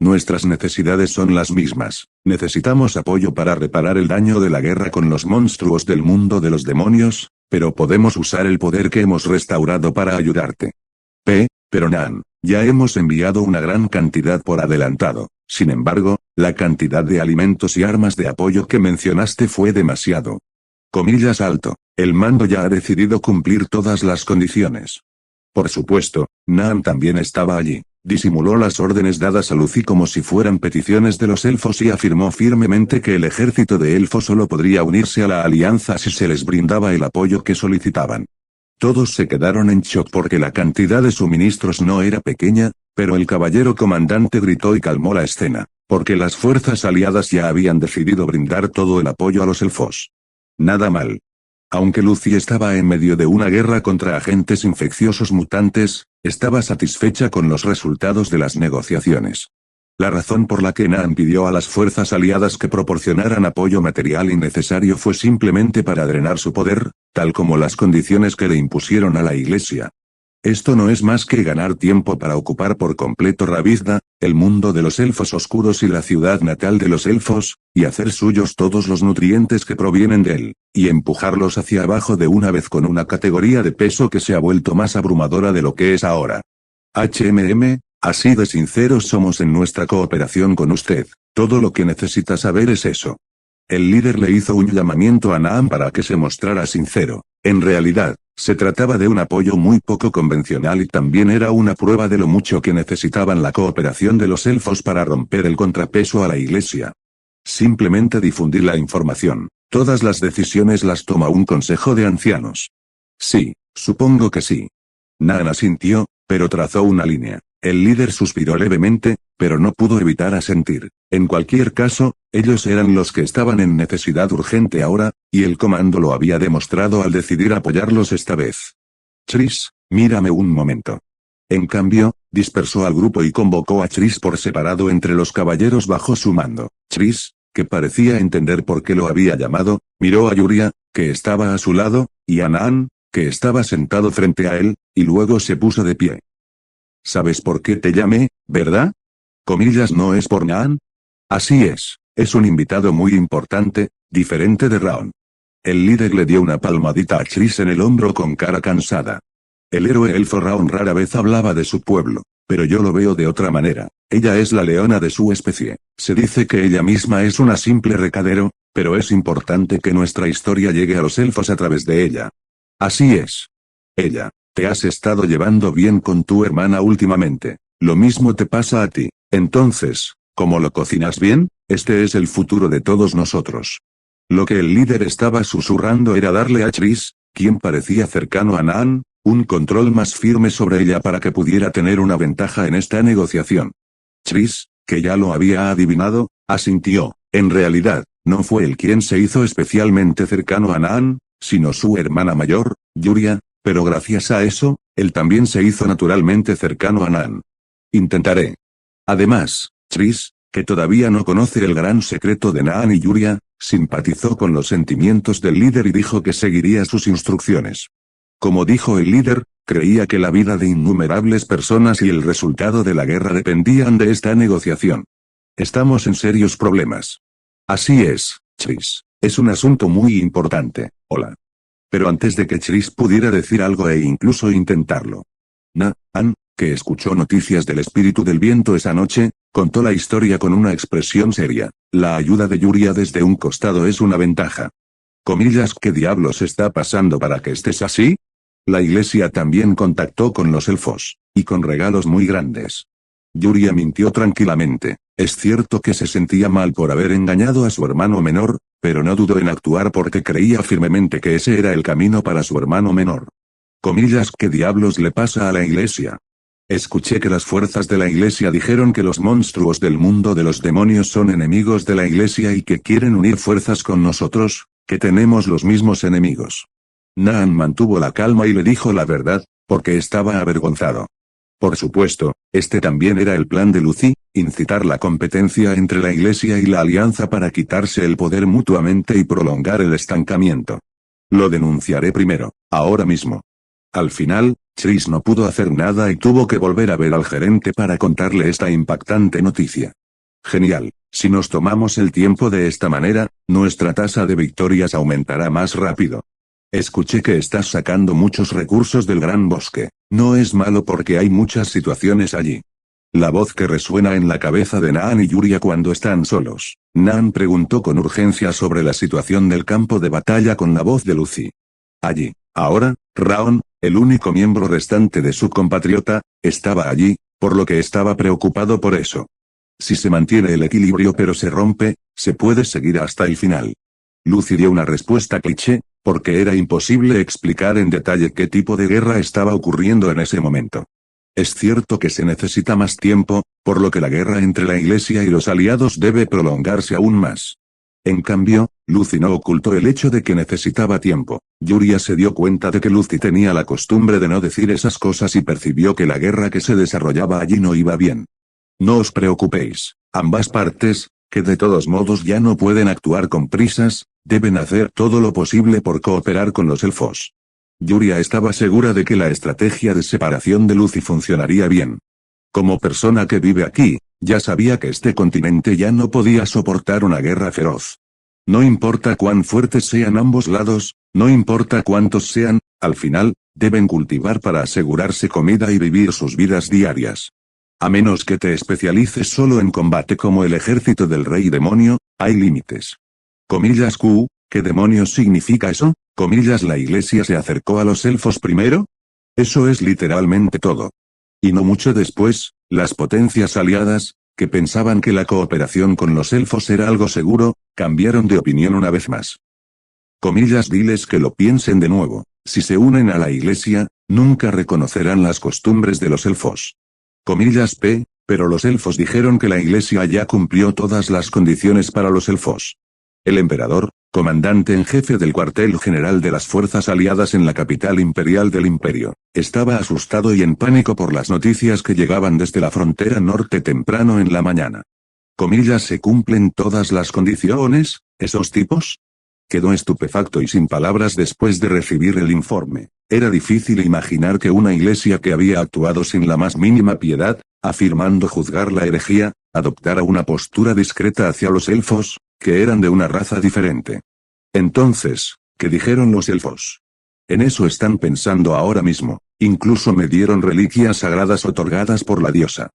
Nuestras necesidades son las mismas. Necesitamos apoyo para reparar el daño de la guerra con los monstruos del mundo de los demonios, pero podemos usar el poder que hemos restaurado para ayudarte. Pero Nan, ya hemos enviado una gran cantidad por adelantado. Sin embargo, la cantidad de alimentos y armas de apoyo que mencionaste fue demasiado. Comillas alto, el mando ya ha decidido cumplir todas las condiciones. Por supuesto, Nan también estaba allí. Disimuló las órdenes dadas a Lucy como si fueran peticiones de los elfos y afirmó firmemente que el ejército de elfos solo podría unirse a la alianza si se les brindaba el apoyo que solicitaban. Todos se quedaron en shock porque la cantidad de suministros no era pequeña, pero el caballero comandante gritó y calmó la escena, porque las fuerzas aliadas ya habían decidido brindar todo el apoyo a los elfos. Nada mal. Aunque Lucy estaba en medio de una guerra contra agentes infecciosos mutantes, estaba satisfecha con los resultados de las negociaciones. La razón por la que Nan pidió a las fuerzas aliadas que proporcionaran apoyo material innecesario fue simplemente para drenar su poder, tal como las condiciones que le impusieron a la iglesia. Esto no es más que ganar tiempo para ocupar por completo Ravizda, el mundo de los elfos oscuros y la ciudad natal de los elfos, y hacer suyos todos los nutrientes que provienen de él, y empujarlos hacia abajo de una vez con una categoría de peso que se ha vuelto más abrumadora de lo que es ahora. Así de sinceros somos en nuestra cooperación con usted, todo lo que necesita saber es eso. El líder le hizo un llamamiento a Naam para que se mostrara sincero. En realidad, se trataba de un apoyo muy poco convencional y también era una prueba de lo mucho que necesitaban la cooperación de los elfos para romper el contrapeso a la iglesia. Simplemente difundir la información. Todas las decisiones las toma un consejo de ancianos. Sí, supongo que sí. Naam asintió, pero trazó una línea. El líder suspiró levemente, pero no pudo evitar asentir. En cualquier caso, ellos eran los que estaban en necesidad urgente ahora, y el comando lo había demostrado al decidir apoyarlos esta vez. Tris, mírame un momento. En cambio, dispersó al grupo y convocó a Tris por separado entre los caballeros bajo su mando. Tris, que parecía entender por qué lo había llamado, miró a Yuria, que estaba a su lado, y a Naan, que estaba sentado frente a él, y luego se puso de pie. ¿Sabes por qué te llamé, verdad? Comillas, no es por Naan. Así es un invitado muy importante, diferente de Raon. El líder le dio una palmadita a Tris en el hombro con cara cansada. El héroe elfo Raon rara vez hablaba de su pueblo, pero yo lo veo de otra manera. Ella es la leona de su especie. Se dice que ella misma es una simple recadero, pero es importante que nuestra historia llegue a los elfos a través de ella. Así es. Ella. Te has estado llevando bien con tu hermana últimamente. Lo mismo te pasa a ti. Entonces, ¿cómo lo cocinas bien? Este es el futuro de todos nosotros. Lo que el líder estaba susurrando era darle a Tris, quien parecía cercano a Naan, un control más firme sobre ella para que pudiera tener una ventaja en esta negociación. Tris, que ya lo había adivinado, asintió. En realidad, no fue él quien se hizo especialmente cercano a Naan, sino su hermana mayor, Yuria. Pero gracias a eso, él también se hizo naturalmente cercano a Nan. Intentaré. Además, Tris, que todavía no conoce el gran secreto de Naan y Yuria, simpatizó con los sentimientos del líder y dijo que seguiría sus instrucciones. Como dijo el líder, creía que la vida de innumerables personas y el resultado de la guerra dependían de esta negociación. Estamos en serios problemas. Así es, Tris. Es un asunto muy importante. Hola. Pero antes de que Tris pudiera decir algo e incluso intentarlo, Naan, que escuchó noticias del espíritu del viento esa noche, contó la historia con una expresión seria. La ayuda de Yuria desde un costado es una ventaja. Comillas, ¿qué diablos está pasando para que estés así? La iglesia también contactó con los elfos, y con regalos muy grandes. Yuria mintió tranquilamente. Es cierto que se sentía mal por haber engañado a su hermano menor, pero no dudó en actuar porque creía firmemente que ese era el camino para su hermano menor. Comillas, ¿qué diablos le pasa a la iglesia? Escuché que las fuerzas de la iglesia dijeron que los monstruos del mundo de los demonios son enemigos de la iglesia y que quieren unir fuerzas con nosotros, que tenemos los mismos enemigos. Naan mantuvo la calma y le dijo la verdad, porque estaba avergonzado. Por supuesto, este también era el plan de Lucy, incitar la competencia entre la iglesia y la alianza para quitarse el poder mutuamente y prolongar el estancamiento. Lo denunciaré primero, ahora mismo. Al final, Chris no pudo hacer nada y tuvo que volver a ver al gerente para contarle esta impactante noticia. Genial, si nos tomamos el tiempo de esta manera, nuestra tasa de victorias aumentará más rápido. Escuché que estás sacando muchos recursos del gran bosque, no es malo porque hay muchas situaciones allí. La voz que resuena en la cabeza de Naan y Yuria cuando están solos. Naan preguntó con urgencia sobre la situación del campo de batalla con la voz de Lucy. Allí, ahora, Raon, el único miembro restante de su compatriota, estaba allí, por lo que estaba preocupado por eso. Si se mantiene el equilibrio pero se rompe, se puede seguir hasta el final. Lucy dio una respuesta cliché, porque era imposible explicar en detalle qué tipo de guerra estaba ocurriendo en ese momento. Es cierto que se necesita más tiempo, por lo que la guerra entre la Iglesia y los aliados debe prolongarse aún más. En cambio, Lucy no ocultó el hecho de que necesitaba tiempo. Yuria se dio cuenta de que Lucy tenía la costumbre de no decir esas cosas y percibió que la guerra que se desarrollaba allí no iba bien. No os preocupéis, ambas partes, que de todos modos ya no pueden actuar con prisas, deben hacer todo lo posible por cooperar con los elfos. Yuria estaba segura de que la estrategia de separación de Lucy funcionaría bien. Como persona que vive aquí, ya sabía que este continente ya no podía soportar una guerra feroz. No importa cuán fuertes sean ambos lados, no importa cuántos sean, al final, deben cultivar para asegurarse comida y vivir sus vidas diarias. A menos que te especialices solo en combate como el ejército del rey demonio, hay límites. Comillas Q, ¿qué demonios significa eso? Comillas ¿la iglesia se acercó a los elfos primero? Eso es literalmente todo. Y no mucho después, las potencias aliadas, que pensaban que la cooperación con los elfos era algo seguro, cambiaron de opinión una vez más. Comillas diles que lo piensen de nuevo, si se unen a la iglesia, nunca reconocerán las costumbres de los elfos. Comillas P, pero los elfos dijeron que la iglesia ya cumplió todas las condiciones para los elfos. El emperador, comandante en jefe del cuartel general de las fuerzas aliadas en la capital imperial del imperio, estaba asustado y en pánico por las noticias que llegaban desde la frontera norte temprano en la mañana. Comillas ¿se cumplen todas las condiciones, esos tipos? Quedó estupefacto y sin palabras después de recibir el informe. Era difícil imaginar que una iglesia que había actuado sin la más mínima piedad, afirmando juzgar la herejía, adoptara una postura discreta hacia los elfos, que eran de una raza diferente. Entonces, ¿qué dijeron los elfos? En eso están pensando ahora mismo, incluso me dieron reliquias sagradas otorgadas por la diosa.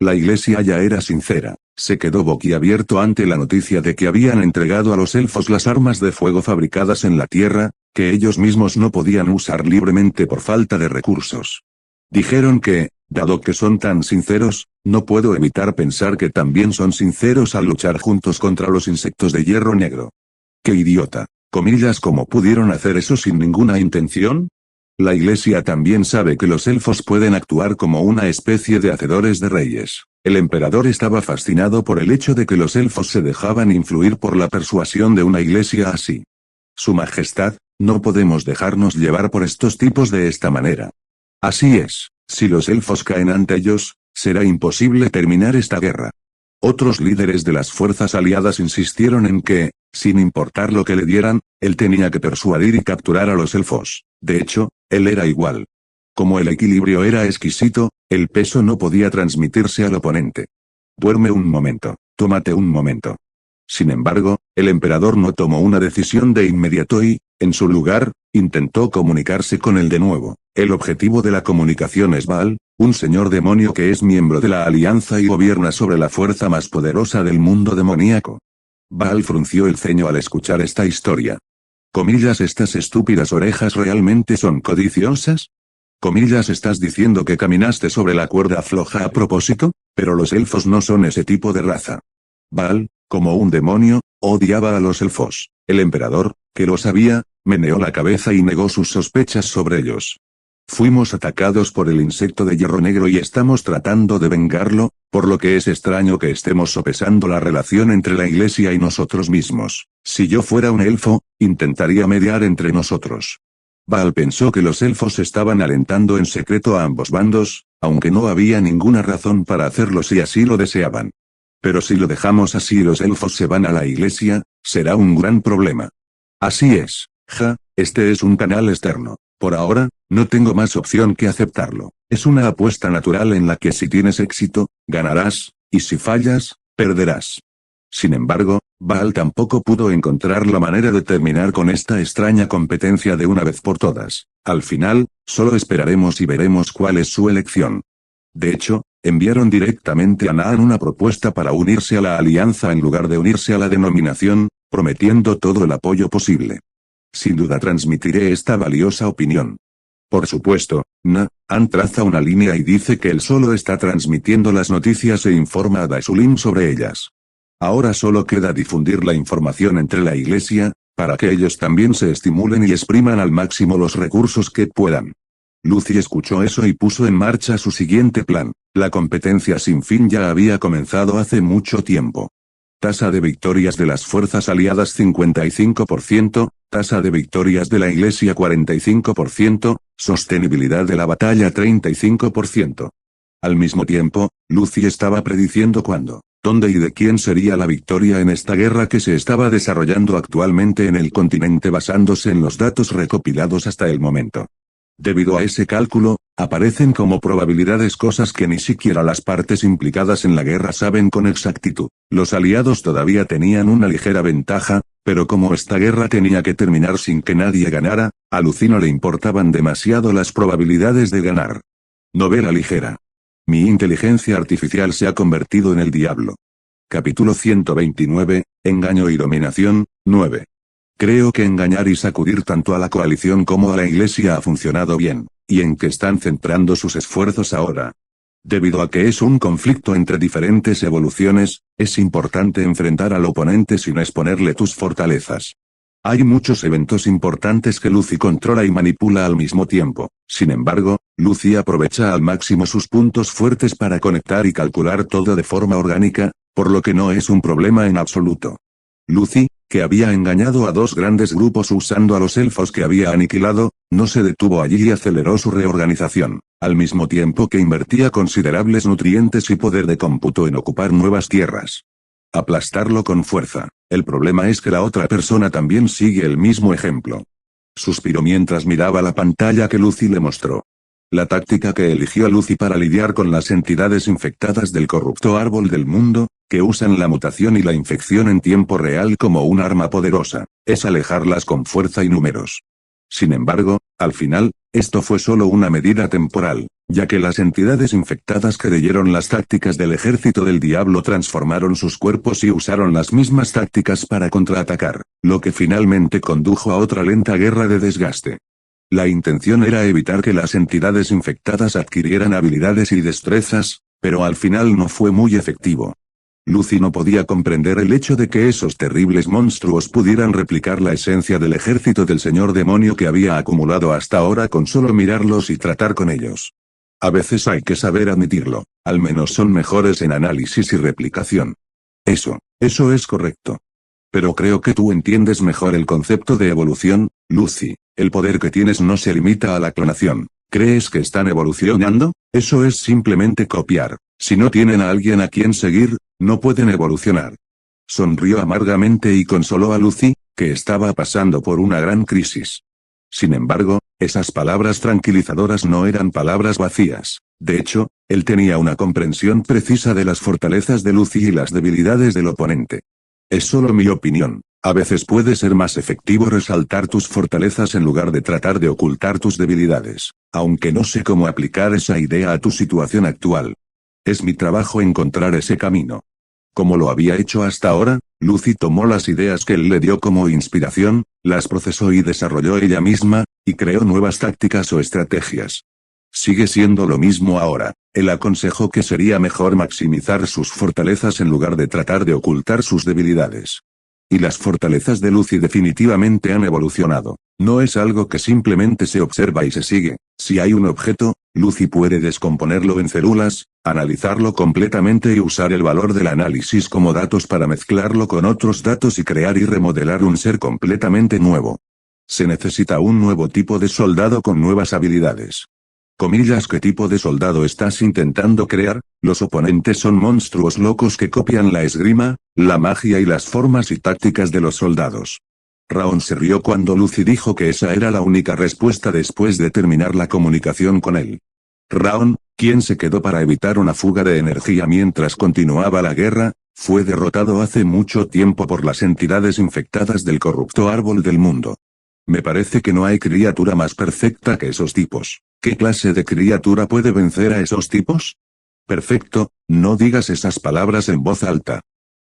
La iglesia ya era sincera, se quedó boquiabierto ante la noticia de que habían entregado a los elfos las armas de fuego fabricadas en la tierra, que ellos mismos no podían usar libremente por falta de recursos. Dijeron que, dado que son tan sinceros, no puedo evitar pensar que también son sinceros al luchar juntos contra los insectos de hierro negro. ¡Qué idiota! Comillas ¿cómo pudieron hacer eso sin ninguna intención? La iglesia también sabe que los elfos pueden actuar como una especie de hacedores de reyes. El emperador estaba fascinado por el hecho de que los elfos se dejaban influir por la persuasión de una iglesia así. Su Majestad, no podemos dejarnos llevar por estos tipos de esta manera. Así es, si los elfos caen ante ellos, será imposible terminar esta guerra. Otros líderes de las fuerzas aliadas insistieron en que, sin importar lo que le dieran, él tenía que persuadir y capturar a los elfos. De hecho, él era igual. Como el equilibrio era exquisito, el peso no podía transmitirse al oponente. Duerme un momento, tómate un momento. Sin embargo, el emperador no tomó una decisión de inmediato y, en su lugar, intentó comunicarse con él de nuevo. El objetivo de la comunicación es Baal, un señor demonio que es miembro de la alianza y gobierna sobre la fuerza más poderosa del mundo demoníaco. Baal frunció el ceño al escuchar esta historia. Comillas ¿estas estúpidas orejas realmente son codiciosas? Comillas ¿estás diciendo que caminaste sobre la cuerda floja a propósito? Pero los elfos no son ese tipo de raza. Baal, como un demonio, odiaba a los elfos. El emperador, que lo sabía, meneó la cabeza y negó sus sospechas sobre ellos. Fuimos atacados por el insecto de hierro negro y estamos tratando de vengarlo, por lo que es extraño que estemos sopesando la relación entre la iglesia y nosotros mismos. Si yo fuera un elfo, intentaría mediar entre nosotros. Baal pensó que los elfos estaban alentando en secreto a ambos bandos, aunque no había ninguna razón para hacerlo si así lo deseaban. Pero si lo dejamos así y los elfos se van a la iglesia, será un gran problema. Así es, este es un canal externo. Por ahora, no tengo más opción que aceptarlo. Es una apuesta natural en la que si tienes éxito, ganarás, y si fallas, perderás. Sin embargo, Baal tampoco pudo encontrar la manera de terminar con esta extraña competencia de una vez por todas. Al final, solo esperaremos y veremos cuál es su elección. De hecho, enviaron directamente a Naan una propuesta para unirse a la alianza en lugar de unirse a la denominación, prometiendo todo el apoyo posible. Sin duda transmitiré esta valiosa opinión. Por supuesto, Naan traza una línea y dice que él solo está transmitiendo las noticias e informa a Daisulim sobre ellas. Ahora solo queda difundir la información entre la iglesia, para que ellos también se estimulen y expriman al máximo los recursos que puedan. Lucy escuchó eso y puso en marcha su siguiente plan. La competencia sin fin ya había comenzado hace mucho tiempo. Tasa de victorias de las fuerzas aliadas 55%, tasa de victorias de la iglesia 45%, sostenibilidad de la batalla 35%. Al mismo tiempo, Lucy estaba prediciendo cuándo, dónde y de quién sería la victoria en esta guerra que se estaba desarrollando actualmente en el continente basándose en los datos recopilados hasta el momento. Debido a ese cálculo, aparecen como probabilidades cosas que ni siquiera las partes implicadas en la guerra saben con exactitud. Los aliados todavía tenían una ligera ventaja, pero como esta guerra tenía que terminar sin que nadie ganara, a Lucy no le importaban demasiado las probabilidades de ganar. Novela ligera. Mi inteligencia artificial se ha convertido en el diablo. Capítulo 129, Engaño y dominación, 9. Creo que engañar y sacudir tanto a la coalición como a la iglesia ha funcionado bien, y en qué están centrando sus esfuerzos ahora. Debido a que es un conflicto entre diferentes evoluciones, es importante enfrentar al oponente sin exponerle tus fortalezas. Hay muchos eventos importantes que Lucy controla y manipula al mismo tiempo. Sin embargo, Lucy aprovecha al máximo sus puntos fuertes para conectar y calcular todo de forma orgánica, por lo que no es un problema en absoluto. Lucy, que había engañado a dos grandes grupos usando a los elfos que había aniquilado, no se detuvo allí y aceleró su reorganización, al mismo tiempo que invertía considerables nutrientes y poder de cómputo en ocupar nuevas tierras. Aplastarlo con fuerza. El problema es que la otra persona también sigue el mismo ejemplo. Suspiró mientras miraba la pantalla que Lucy le mostró. La táctica que eligió Lucy para lidiar con las entidades infectadas del corrupto árbol del mundo, que usan la mutación y la infección en tiempo real como un arma poderosa, es alejarlas con fuerza y números. Sin embargo, al final, esto fue solo una medida temporal, ya que las entidades infectadas creyeron las tácticas del ejército del diablo transformaron sus cuerpos y usaron las mismas tácticas para contraatacar, lo que finalmente condujo a otra lenta guerra de desgaste. La intención era evitar que las entidades infectadas adquirieran habilidades y destrezas, pero al final no fue muy efectivo. Lucy no podía comprender el hecho de que esos terribles monstruos pudieran replicar la esencia del ejército del señor demonio que había acumulado hasta ahora con solo mirarlos y tratar con ellos. A veces hay que saber admitirlo, al menos son mejores en análisis y replicación. Eso es correcto. Pero creo que tú entiendes mejor el concepto de evolución, Lucy. El poder que tienes no se limita a la clonación. ¿Crees que están evolucionando? Eso es simplemente copiar. Si no tienen a alguien a quien seguir, no pueden evolucionar. Sonrió amargamente y consoló a Lucy, que estaba pasando por una gran crisis. Sin embargo, esas palabras tranquilizadoras no eran palabras vacías. De hecho, él tenía una comprensión precisa de las fortalezas de Lucy y las debilidades del oponente. Es solo mi opinión. A veces puede ser más efectivo resaltar tus fortalezas en lugar de tratar de ocultar tus debilidades, aunque no sé cómo aplicar esa idea a tu situación actual. Es mi trabajo encontrar ese camino. Como lo había hecho hasta ahora, Lucy tomó las ideas que él le dio como inspiración, las procesó y desarrolló ella misma, y creó nuevas tácticas o estrategias. Sigue siendo lo mismo ahora. Él aconsejó que sería mejor maximizar sus fortalezas en lugar de tratar de ocultar sus debilidades. Y las fortalezas de Lucy definitivamente han evolucionado. No es algo que simplemente se observa y se sigue. Si hay un objeto, Lucy puede descomponerlo en células, analizarlo completamente y usar el valor del análisis como datos para mezclarlo con otros datos y crear y remodelar un ser completamente nuevo. Se necesita un nuevo tipo de soldado con nuevas habilidades. Comillas, ¿qué tipo de soldado estás intentando crear? Los oponentes son monstruos locos que copian la esgrima, la magia y las formas y tácticas de los soldados. Raon se rió cuando Lucy dijo que esa era la única respuesta después de terminar la comunicación con él. Raon, quien se quedó para evitar una fuga de energía mientras continuaba la guerra, fue derrotado hace mucho tiempo por las entidades infectadas del corrupto árbol del mundo. Me parece que no hay criatura más perfecta que esos tipos. ¿Qué clase de criatura puede vencer a esos tipos? Perfecto, no digas esas palabras en voz alta.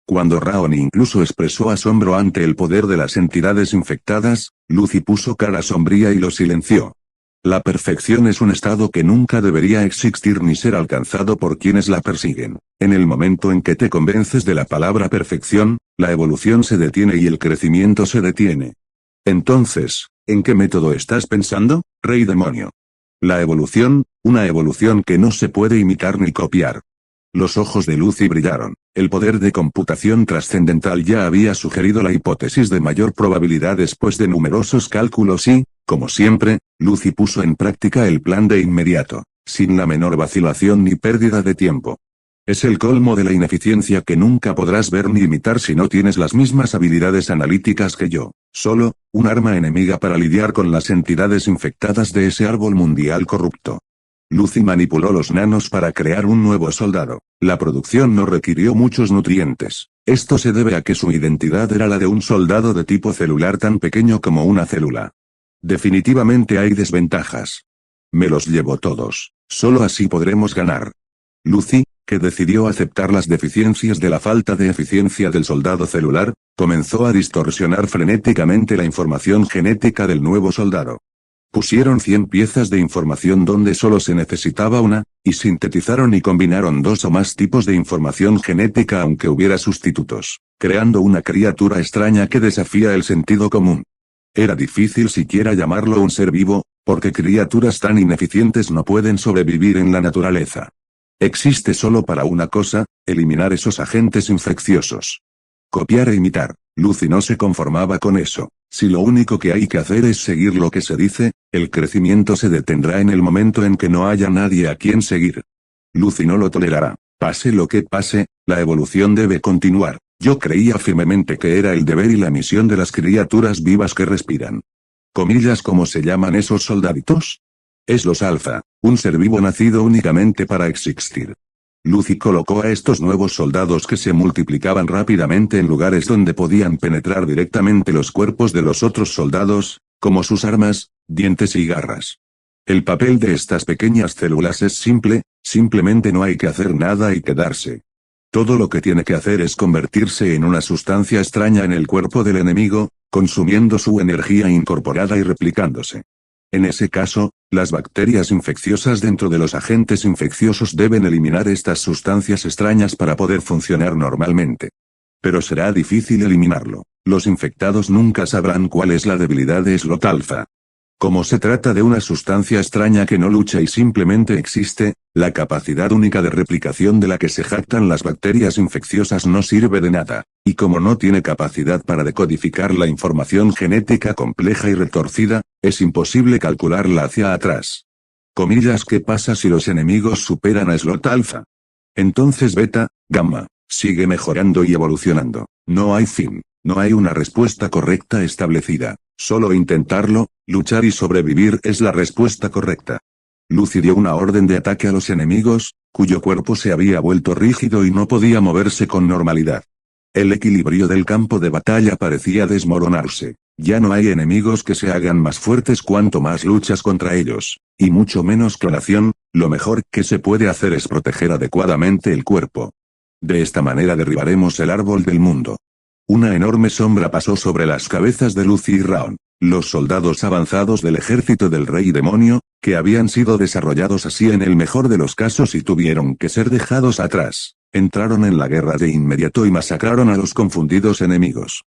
Cuando Raon incluso expresó asombro ante el poder de las entidades infectadas, Lucy puso cara sombría y lo silenció. La perfección es un estado que nunca debería existir ni ser alcanzado por quienes la persiguen. En el momento en que te convences de la palabra perfección, la evolución se detiene y el crecimiento se detiene. Entonces, ¿en qué método estás pensando, Rey Demonio? La evolución, una evolución que no se puede imitar ni copiar. Los ojos de Lucy brillaron. El poder de computación trascendental ya había sugerido la hipótesis de mayor probabilidad después de numerosos cálculos y, como siempre, Lucy puso en práctica el plan de inmediato, sin la menor vacilación ni pérdida de tiempo. Es el colmo de la ineficiencia que nunca podrás ver ni imitar si no tienes las mismas habilidades analíticas que yo. Solo, un arma enemiga para lidiar con las entidades infectadas de ese árbol mundial corrupto. Lucy manipuló los nanos para crear un nuevo soldado. La producción no requirió muchos nutrientes. Esto se debe a que su identidad era la de un soldado de tipo celular tan pequeño como una célula. Definitivamente hay desventajas. Me los llevo todos. Solo así podremos ganar. Lucy, que decidió aceptar las deficiencias de la falta de eficiencia del soldado celular, comenzó a distorsionar frenéticamente la información genética del nuevo soldado. Pusieron 100 piezas de información donde solo se necesitaba una, y sintetizaron y combinaron 2 o más tipos de información genética aunque hubiera sustitutos, creando una criatura extraña que desafía el sentido común. Era difícil siquiera llamarlo un ser vivo, porque criaturas tan ineficientes no pueden sobrevivir en la naturaleza. Existe solo para una cosa, eliminar esos agentes infecciosos. Copiar e imitar. Lucy no se conformaba con eso. Si lo único que hay que hacer es seguir lo que se dice, el crecimiento se detendrá en el momento en que no haya nadie a quien seguir. Lucy no lo tolerará. Pase lo que pase, la evolución debe continuar. Yo creía firmemente que era el deber y la misión de las criaturas vivas que respiran. Comillas, ¿cómo se llaman esos soldaditos? Es los alfa, un ser vivo nacido únicamente para existir. Lucy colocó a estos nuevos soldados que se multiplicaban rápidamente en lugares donde podían penetrar directamente los cuerpos de los otros soldados, como sus armas, dientes y garras. El papel de estas pequeñas células es simple, simplemente no hay que hacer nada y quedarse. Todo lo que tiene que hacer es convertirse en una sustancia extraña en el cuerpo del enemigo, consumiendo su energía incorporada y replicándose. En ese caso, las bacterias infecciosas dentro de los agentes infecciosos deben eliminar estas sustancias extrañas para poder funcionar normalmente. Pero será difícil eliminarlo. Los infectados nunca sabrán cuál es la debilidad de Slot Alpha. Como se trata de una sustancia extraña que no lucha y simplemente existe, la capacidad única de replicación de la que se jactan las bacterias infecciosas no sirve de nada, y como no tiene capacidad para decodificar la información genética compleja y retorcida, es imposible calcularla hacia atrás. Comillas, ¿qué pasa si los enemigos superan a Slot Alpha? Entonces beta, gamma, sigue mejorando y evolucionando. No hay fin. No hay una respuesta correcta establecida. Solo intentarlo, luchar y sobrevivir es la respuesta correcta. Lucy dio una orden de ataque a los enemigos, cuyo cuerpo se había vuelto rígido y no podía moverse con normalidad. El equilibrio del campo de batalla parecía desmoronarse. Ya no hay enemigos que se hagan más fuertes cuanto más luchas contra ellos, y mucho menos clonación. Lo mejor que se puede hacer es proteger adecuadamente el cuerpo. De esta manera derribaremos el árbol del mundo. Una enorme sombra pasó sobre las cabezas de Lucy y Raon. Los soldados avanzados del ejército del Rey Demonio, que habían sido desarrollados así en el mejor de los casos y tuvieron que ser dejados atrás, entraron en la guerra de inmediato y masacraron a los confundidos enemigos.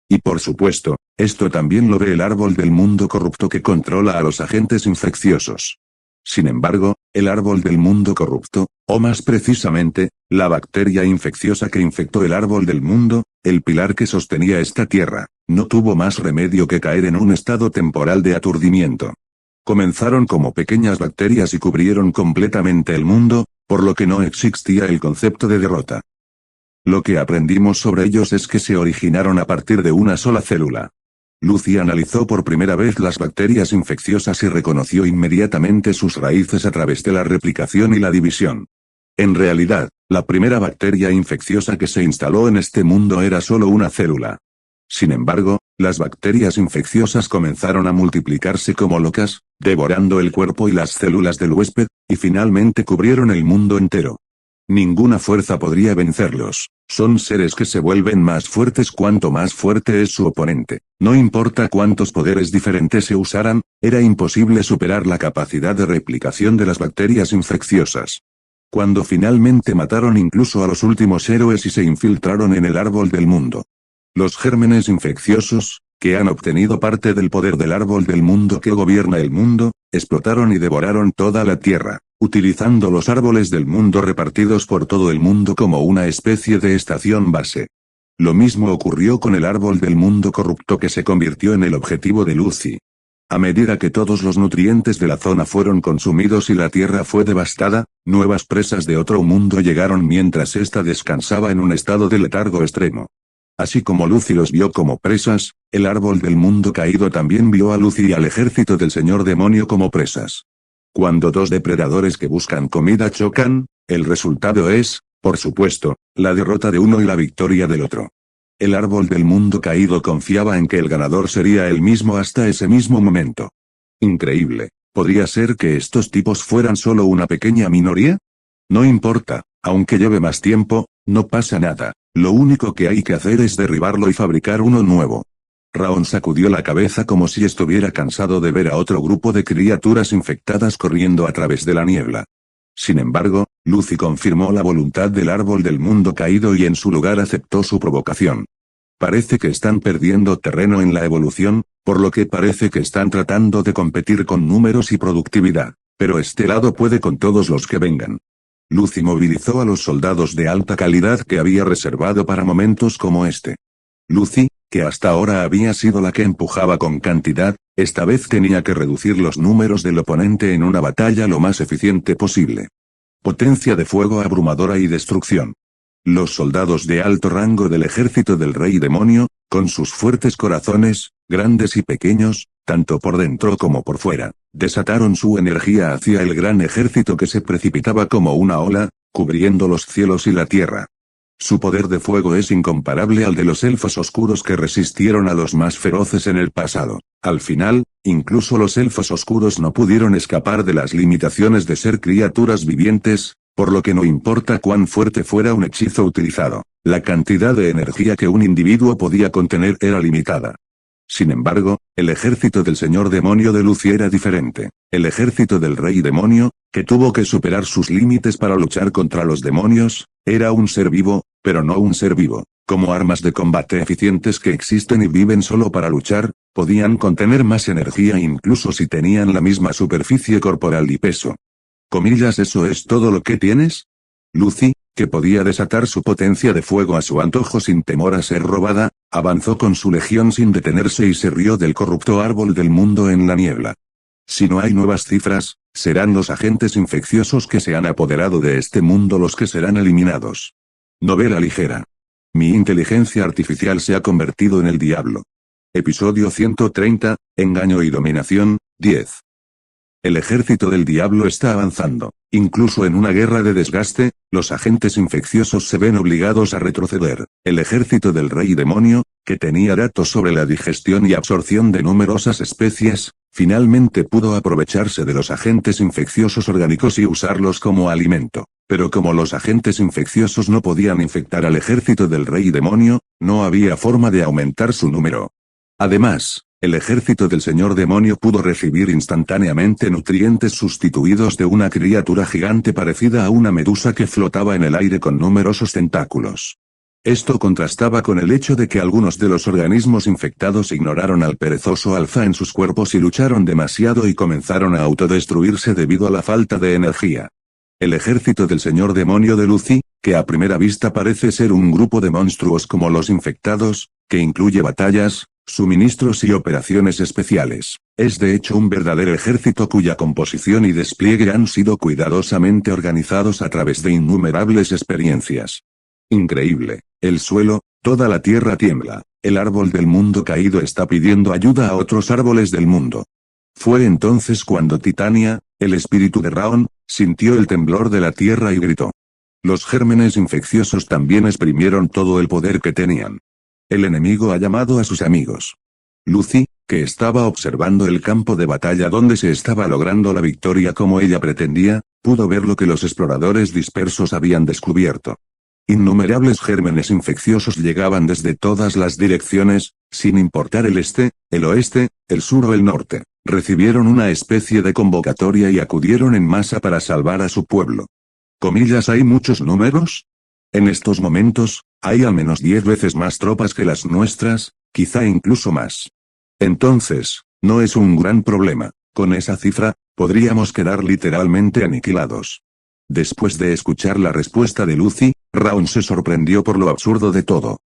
Y por supuesto, Esto también lo ve el árbol del mundo corrupto que controla a los agentes infecciosos. Sin embargo, el árbol del mundo corrupto, o más precisamente, la bacteria infecciosa que infectó el árbol del mundo, el pilar que sostenía esta tierra, no tuvo más remedio que caer en un estado temporal de aturdimiento. Comenzaron como pequeñas bacterias y cubrieron completamente el mundo, por lo que no existía el concepto de derrota. Lo que aprendimos sobre ellos es que se originaron a partir de una sola célula. Lucy analizó por primera vez las bacterias infecciosas y reconoció inmediatamente sus raíces a través de la replicación y la división. En realidad, la primera bacteria infecciosa que se instaló en este mundo era solo una célula. Sin embargo, las bacterias infecciosas comenzaron a multiplicarse como locas, devorando el cuerpo y las células del huésped, y finalmente cubrieron el mundo entero. Ninguna fuerza podría vencerlos. Son seres que se vuelven más fuertes cuanto más fuerte es su oponente. No importa cuántos poderes diferentes se usaran, era imposible superar la capacidad de replicación de las bacterias infecciosas. Cuando finalmente mataron incluso a los últimos héroes y se infiltraron en el árbol del mundo. Los gérmenes infecciosos, que han obtenido parte del poder del árbol del mundo que gobierna el mundo, explotaron y devoraron toda la tierra, utilizando los árboles del mundo repartidos por todo el mundo como una especie de estación base. Lo mismo ocurrió con el árbol del mundo corrupto que se convirtió en el objetivo de Lucy. A medida que todos los nutrientes de la zona fueron consumidos y la tierra fue devastada, nuevas presas de otro mundo llegaron mientras ésta descansaba en un estado de letargo extremo. Así como Lucy los vio como presas, el árbol del mundo caído también vio a Lucy y al ejército del señor demonio como presas. Cuando dos depredadores que buscan comida chocan, el resultado es, por supuesto, la derrota de uno y la victoria del otro. El árbol del mundo caído confiaba en que el ganador sería él mismo hasta ese mismo momento. Increíble, ¿podría ser que estos tipos fueran solo una pequeña minoría? No importa, aunque lleve más tiempo, no pasa nada. Lo único que hay que hacer es derribarlo y fabricar uno nuevo. Raon sacudió la cabeza como si estuviera cansado de ver a otro grupo de criaturas infectadas corriendo a través de la niebla. Sin embargo, Lucy confirmó la voluntad del árbol del mundo caído y en su lugar aceptó su provocación. Parece que están perdiendo terreno en la evolución, por lo que parece que están tratando de competir con números y productividad, pero este lado puede con todos los que vengan. Lucy movilizó a los soldados de alta calidad que había reservado para momentos como este. Lucy, que hasta ahora había sido la que empujaba con cantidad, esta vez tenía que reducir los números del oponente en una batalla lo más eficiente posible. Potencia de fuego abrumadora y destrucción. Los soldados de alto rango del ejército del rey demonio, con sus fuertes corazones, grandes y pequeños, tanto por dentro como por fuera, desataron su energía hacia el gran ejército que se precipitaba como una ola, cubriendo los cielos y la tierra. Su poder de fuego es incomparable al de los elfos oscuros que resistieron a los más feroces en el pasado. Al final, incluso los elfos oscuros no pudieron escapar de las limitaciones de ser criaturas vivientes, por lo que no importa cuán fuerte fuera un hechizo utilizado, la cantidad de energía que un individuo podía contener era limitada. Sin embargo, el ejército del señor demonio de Lucy era diferente. El ejército del rey demonio, que tuvo que superar sus límites para luchar contra los demonios, era un ser vivo, pero no un ser vivo. Como armas de combate eficientes que existen y viven solo para luchar, podían contener más energía incluso si tenían la misma superficie corporal y peso. ¿Comillas eso es todo lo que tienes? Lucy, que podía desatar su potencia de fuego a su antojo sin temor a ser robada, avanzó con su legión sin detenerse y se rió del corrupto árbol del mundo en la niebla. Si no hay nuevas cifras, serán los agentes infecciosos que se han apoderado de este mundo los que serán eliminados. Novela ligera. Mi inteligencia artificial se ha convertido en el diablo. Episodio 130, Engaño y dominación, 10. El ejército del diablo está avanzando. Incluso en una guerra de desgaste, los agentes infecciosos se ven obligados a retroceder. El ejército del rey demonio, que tenía datos sobre la digestión y absorción de numerosas especies, finalmente pudo aprovecharse de los agentes infecciosos orgánicos y usarlos como alimento. Pero como los agentes infecciosos no podían infectar al ejército del rey demonio, no había forma de aumentar su número. Además, el ejército del señor demonio pudo recibir instantáneamente nutrientes sustituidos de una criatura gigante parecida a una medusa que flotaba en el aire con numerosos tentáculos. Esto contrastaba con el hecho de que algunos de los organismos infectados ignoraron al perezoso alfa en sus cuerpos y lucharon demasiado y comenzaron a autodestruirse debido a la falta de energía. El ejército del señor demonio de Lucy, que a primera vista parece ser un grupo de monstruos como los infectados, que incluye batallas, suministros y operaciones especiales, es de hecho un verdadero ejército cuya composición y despliegue han sido cuidadosamente organizados a través de innumerables experiencias. Increíble, el suelo, toda la tierra tiembla, el árbol del mundo caído está pidiendo ayuda a otros árboles del mundo. Fue entonces cuando Titania, el espíritu de Raon, sintió el temblor de la tierra y gritó. Los gérmenes infecciosos también exprimieron todo el poder que tenían. El enemigo ha llamado a sus amigos. Lucy, que estaba observando el campo de batalla donde se estaba logrando la victoria como ella pretendía, pudo ver lo que los exploradores dispersos habían descubierto. Innumerables gérmenes infecciosos llegaban desde todas las direcciones, sin importar el este, el oeste, el sur o el norte. Recibieron una especie de convocatoria y acudieron en masa para salvar a su pueblo. ¿Comillas hay muchos números? En estos momentos, hay al menos 10 veces más tropas que las nuestras, quizá incluso más. Entonces, no es un gran problema, con esa cifra, podríamos quedar literalmente aniquilados. Después de escuchar la respuesta de Lucy, Raon se sorprendió por lo absurdo de todo.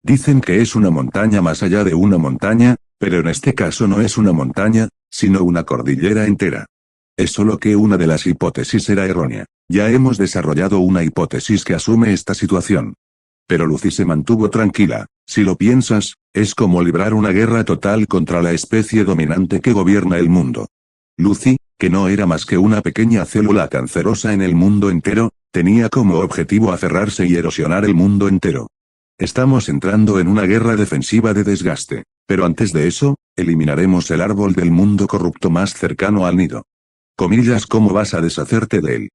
Dicen que es una montaña más allá de una montaña, pero en este caso no es una montaña, sino una cordillera entera. Es solo que una de las hipótesis era errónea. Ya hemos desarrollado una hipótesis que asume esta situación. Pero Lucy se mantuvo tranquila. Si lo piensas, es como librar una guerra total contra la especie dominante que gobierna el mundo. Lucy, que no era más que una pequeña célula cancerosa en el mundo entero, tenía como objetivo aferrarse y erosionar el mundo entero. Estamos entrando en una guerra defensiva de desgaste, pero antes de eso, eliminaremos el árbol del mundo corrupto más cercano al nido. Comillas, ¿cómo vas a deshacerte de él?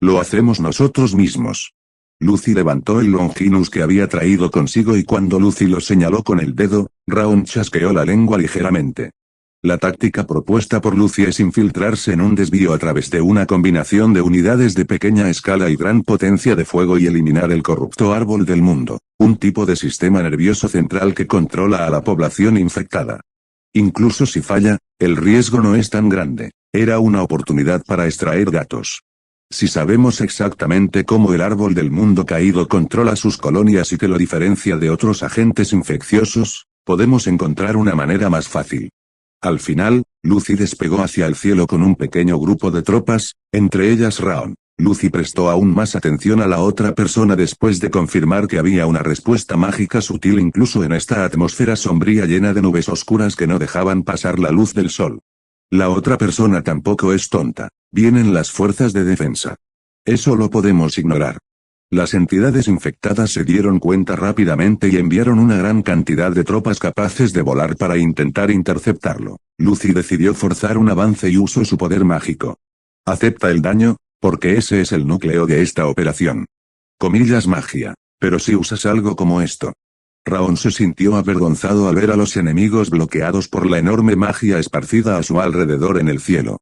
Lo hacemos nosotros mismos. Lucy levantó el Longinus que había traído consigo y cuando Lucy lo señaló con el dedo, Raon chasqueó la lengua ligeramente. La táctica propuesta por Lucy es infiltrarse en un desvío a través de una combinación de unidades de pequeña escala y gran potencia de fuego y eliminar el corrupto árbol del mundo, un tipo de sistema nervioso central que controla a la población infectada. Incluso si falla, el riesgo no es tan grande. Era una oportunidad para extraer datos. Si sabemos exactamente cómo el árbol del mundo caído controla sus colonias y que lo diferencia de otros agentes infecciosos, podemos encontrar una manera más fácil. Al final, Lucy despegó hacia el cielo con un pequeño grupo de tropas, entre ellas Raon. Lucy prestó aún más atención a la otra persona después de confirmar que había una respuesta mágica sutil incluso en esta atmósfera sombría llena de nubes oscuras que no dejaban pasar la luz del sol. La otra persona tampoco es tonta. Vienen las fuerzas de defensa. Eso lo podemos ignorar. Las entidades infectadas se dieron cuenta rápidamente y enviaron una gran cantidad de tropas capaces de volar para intentar interceptarlo. Lucy decidió forzar un avance y usó su poder mágico. Acepta el daño, porque ese es el núcleo de esta operación. Comillas magia. Pero si usas algo como esto. Raon se sintió avergonzado al ver a los enemigos bloqueados por la enorme magia esparcida a su alrededor en el cielo.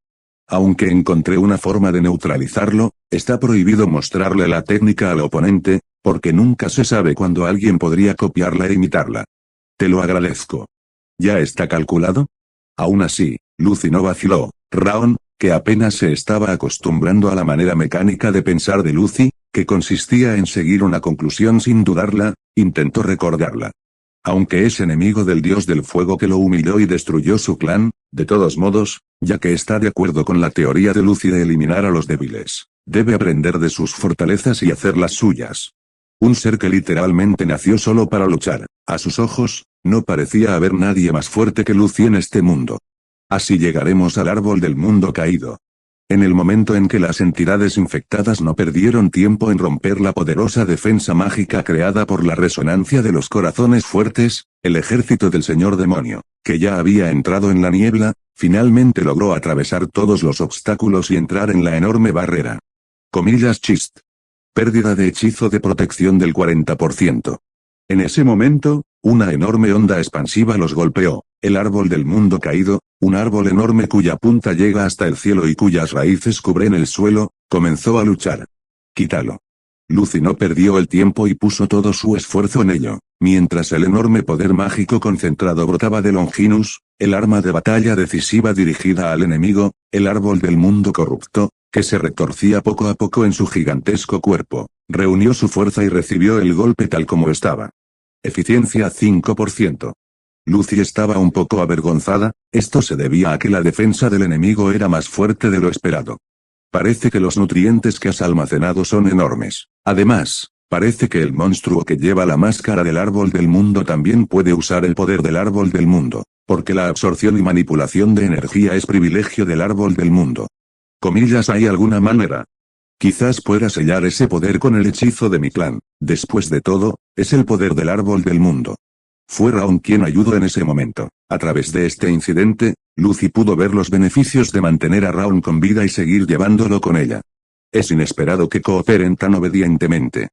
Aunque encontré una forma de neutralizarlo, está prohibido mostrarle la técnica al oponente, porque nunca se sabe cuándo alguien podría copiarla e imitarla. Te lo agradezco. ¿Ya está calculado? Aún así, Lucy no vaciló. Raon, que apenas se estaba acostumbrando a la manera mecánica de pensar de Lucy, que consistía en seguir una conclusión sin dudarla, intentó recordarla. Aunque es enemigo del dios del fuego que lo humilló y destruyó su clan, de todos modos, ya que está de acuerdo con la teoría de Lucy de eliminar a los débiles, debe aprender de sus fortalezas y hacer las suyas. Un ser que literalmente nació solo para luchar, a sus ojos, no parecía haber nadie más fuerte que Lucy en este mundo. Así llegaremos al árbol del mundo caído. En el momento en que las entidades infectadas no perdieron tiempo en romper la poderosa defensa mágica creada por la resonancia de los corazones fuertes, el ejército del señor demonio, que ya había entrado en la niebla, finalmente logró atravesar todos los obstáculos y entrar en la enorme barrera. Comillas chist. Pérdida de hechizo de protección del 40%. En ese momento, una enorme onda expansiva los golpeó. El árbol del mundo caído, un árbol enorme cuya punta llega hasta el cielo y cuyas raíces cubren el suelo, comenzó a luchar. Quítalo. Lucy no perdió el tiempo y puso todo su esfuerzo en ello, mientras el enorme poder mágico concentrado brotaba de Longinus, el arma de batalla decisiva dirigida al enemigo, el árbol del mundo corrupto, que se retorcía poco a poco en su gigantesco cuerpo, reunió su fuerza y recibió el golpe tal como estaba. Eficiencia 5%. Lucy estaba un poco avergonzada, esto se debía a que la defensa del enemigo era más fuerte de lo esperado. Parece que los nutrientes que has almacenado son enormes. Además, parece que el monstruo que lleva la máscara del árbol del mundo también puede usar el poder del árbol del mundo, porque la absorción y manipulación de energía es privilegio del árbol del mundo. Comillas, ¿hay alguna manera? Quizás pueda sellar ese poder con el hechizo de mi clan. Después de todo, es el poder del árbol del mundo. Fue Raon quien ayudó en ese momento. A través de este incidente, Lucy pudo ver los beneficios de mantener a Raon con vida y seguir llevándolo con ella. Es inesperado que cooperen tan obedientemente.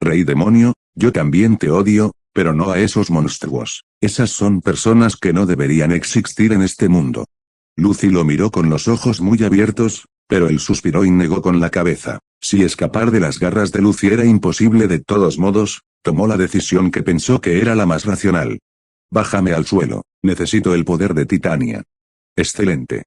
Rey demonio, yo también te odio, pero no a esos monstruos. Esas son personas que no deberían existir en este mundo. Lucy lo miró con los ojos muy abiertos, pero él suspiró y negó con la cabeza. Si escapar de las garras de Lucy era imposible de todos modos, tomó la decisión que pensó que era la más racional. Bájame al suelo, necesito el poder de Titania. Excelente.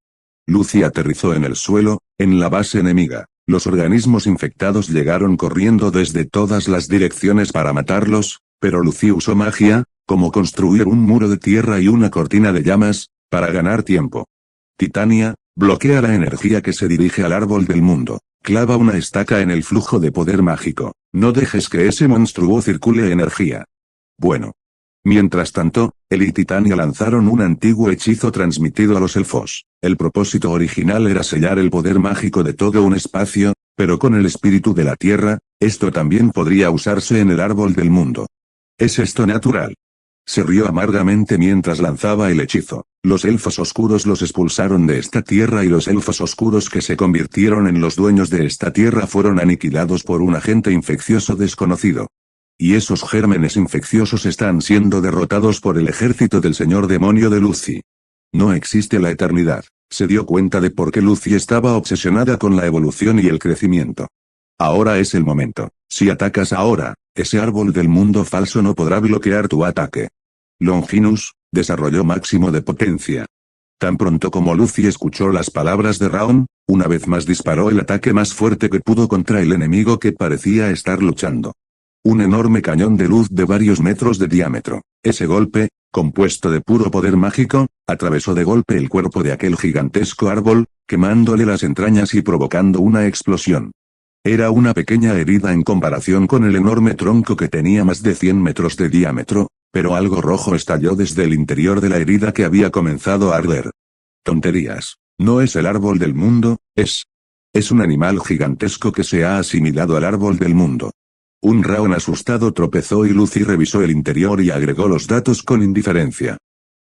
Lucy aterrizó en el suelo, en la base enemiga. Los organismos infectados llegaron corriendo desde todas las direcciones para matarlos, pero Lucy usó magia, como construir un muro de tierra y una cortina de llamas, para ganar tiempo. Titania, bloquea la energía que se dirige al árbol del mundo. Clava una estaca en el flujo de poder mágico. No dejes que ese monstruo circule energía. Bueno. Mientras tanto, él y Titania lanzaron un antiguo hechizo transmitido a los elfos. El propósito original era sellar el poder mágico de todo un espacio, pero con el espíritu de la tierra, esto también podría usarse en el árbol del mundo. ¿Es esto natural? Se rió amargamente mientras lanzaba el hechizo. Los elfos oscuros los expulsaron de esta tierra y los elfos oscuros que se convirtieron en los dueños de esta tierra fueron aniquilados por un agente infeccioso desconocido. Y esos gérmenes infecciosos están siendo derrotados por el ejército del señor demonio de Lucy. No existe la eternidad. Se dio cuenta de por qué Lucy estaba obsesionada con la evolución y el crecimiento. Ahora es el momento. Si atacas ahora, ese árbol del mundo falso no podrá bloquear tu ataque. Longinus, desarrolló máximo de potencia. Tan pronto como Lucy escuchó las palabras de Raon, una vez más disparó el ataque más fuerte que pudo contra el enemigo que parecía estar luchando. Un enorme cañón de luz de varios metros de diámetro. Ese golpe, compuesto de puro poder mágico, atravesó de golpe el cuerpo de aquel gigantesco árbol, quemándole las entrañas y provocando una explosión. Era una pequeña herida en comparación con el enorme tronco que tenía más de 100 metros de diámetro, pero algo rojo estalló desde el interior de la herida que había comenzado a arder. Tonterías. No es el árbol del mundo, es un animal gigantesco que se ha asimilado al árbol del mundo. Un Raon asustado tropezó y Lucy revisó el interior y agregó los datos con indiferencia.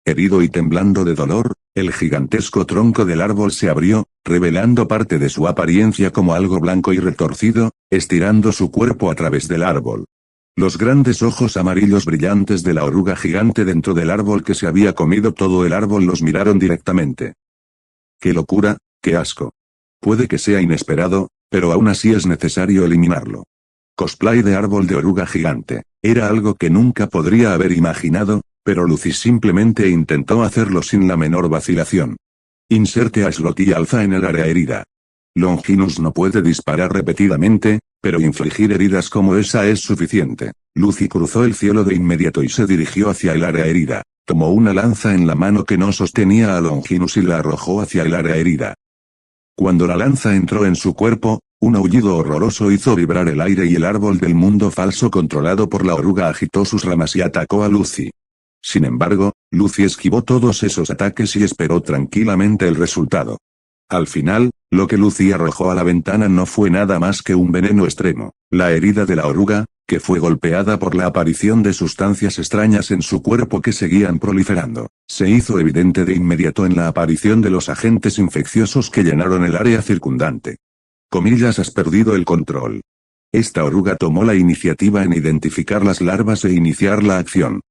Herido y temblando de dolor, el gigantesco tronco del árbol se abrió, revelando parte de su apariencia como algo blanco y retorcido, estirando su cuerpo a través del árbol. Los grandes ojos amarillos brillantes de la oruga gigante dentro del árbol que se había comido todo el árbol los miraron directamente. ¡Qué locura, qué asco! Puede que sea inesperado, pero aún así es necesario eliminarlo. Cosplay de árbol de oruga gigante. Era algo que nunca podría haber imaginado, pero Lucy simplemente intentó hacerlo sin la menor vacilación. Inserte a slot y alza en el área herida. Longinus no puede disparar repetidamente, pero infligir heridas como esa es suficiente. Lucy cruzó el cielo de inmediato y se dirigió hacia el área herida. Tomó una lanza en la mano que no sostenía a Longinus y la arrojó hacia el área herida. Cuando la lanza entró en su cuerpo, un aullido horroroso hizo vibrar el aire y el árbol del mundo falso controlado por la oruga agitó sus ramas y atacó a Lucy. Sin embargo, Lucy esquivó todos esos ataques y esperó tranquilamente el resultado. Al final, lo que Lucy arrojó a la ventana no fue nada más que un veneno extremo. La herida de la oruga, que fue golpeada por la aparición de sustancias extrañas en su cuerpo que seguían proliferando, se hizo evidente de inmediato en la aparición de los agentes infecciosos que llenaron el área circundante. Comillas, has perdido el control. Esta oruga tomó la iniciativa en identificar las larvas e iniciar la acción.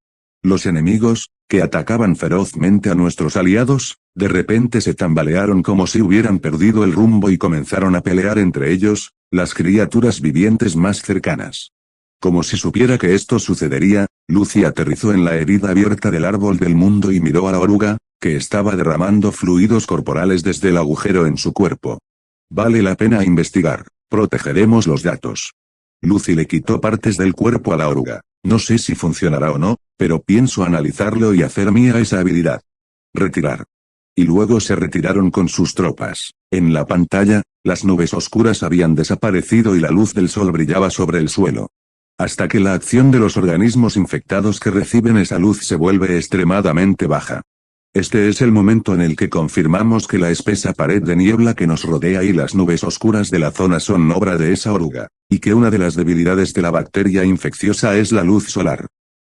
Los enemigos, que atacaban ferozmente a nuestros aliados, de repente se tambalearon como si hubieran perdido el rumbo y comenzaron a pelear entre ellos, las criaturas vivientes más cercanas. Como si supiera que esto sucedería, Lucy aterrizó en la herida abierta del árbol del mundo y miró a la oruga, que estaba derramando fluidos corporales desde el agujero en su cuerpo. Vale la pena investigar, protegeremos los datos. Lucy le quitó partes del cuerpo a la oruga. No sé si funcionará o no, pero pienso analizarlo y hacer mía esa habilidad. Retirar. Y luego se retiraron con sus tropas. En la pantalla, las nubes oscuras habían desaparecido y la luz del sol brillaba sobre el suelo. Hasta que la acción de los organismos infectados que reciben esa luz se vuelve extremadamente baja. Este es el momento en el que confirmamos que la espesa pared de niebla que nos rodea y las nubes oscuras de la zona son obra de esa oruga, y que una de las debilidades de la bacteria infecciosa es la luz solar.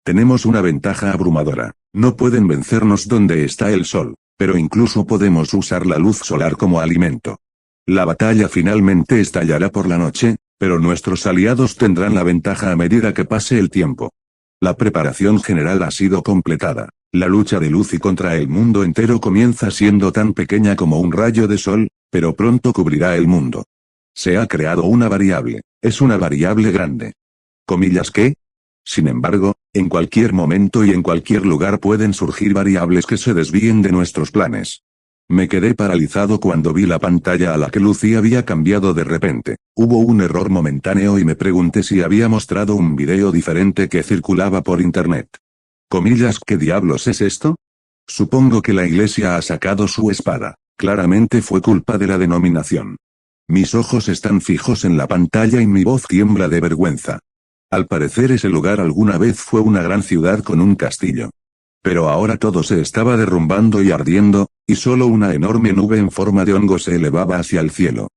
Tenemos una ventaja abrumadora. No pueden vencernos donde está el sol, pero incluso podemos usar la luz solar como alimento. La batalla finalmente estallará por la noche, pero nuestros aliados tendrán la ventaja a medida que pase el tiempo. La preparación general ha sido completada. La lucha de Lucy contra el mundo entero comienza siendo tan pequeña como un rayo de sol, pero pronto cubrirá el mundo. Se ha creado una variable. Es una variable grande. ¿Comillas qué? Sin embargo, en cualquier momento y en cualquier lugar pueden surgir variables que se desvíen de nuestros planes. Me quedé paralizado cuando vi la pantalla a la que Lucy había cambiado de repente. Hubo un error momentáneo y me pregunté si había mostrado un video diferente que circulaba por internet. Comillas, ¿qué diablos es esto? Supongo que la iglesia ha sacado su espada. Claramente fue culpa de la denominación. Mis ojos están fijos en la pantalla y mi voz tiembla de vergüenza. Al parecer ese lugar alguna vez fue una gran ciudad con un castillo. Pero ahora todo se estaba derrumbando y ardiendo, y solo una enorme nube en forma de hongo se elevaba hacia el cielo.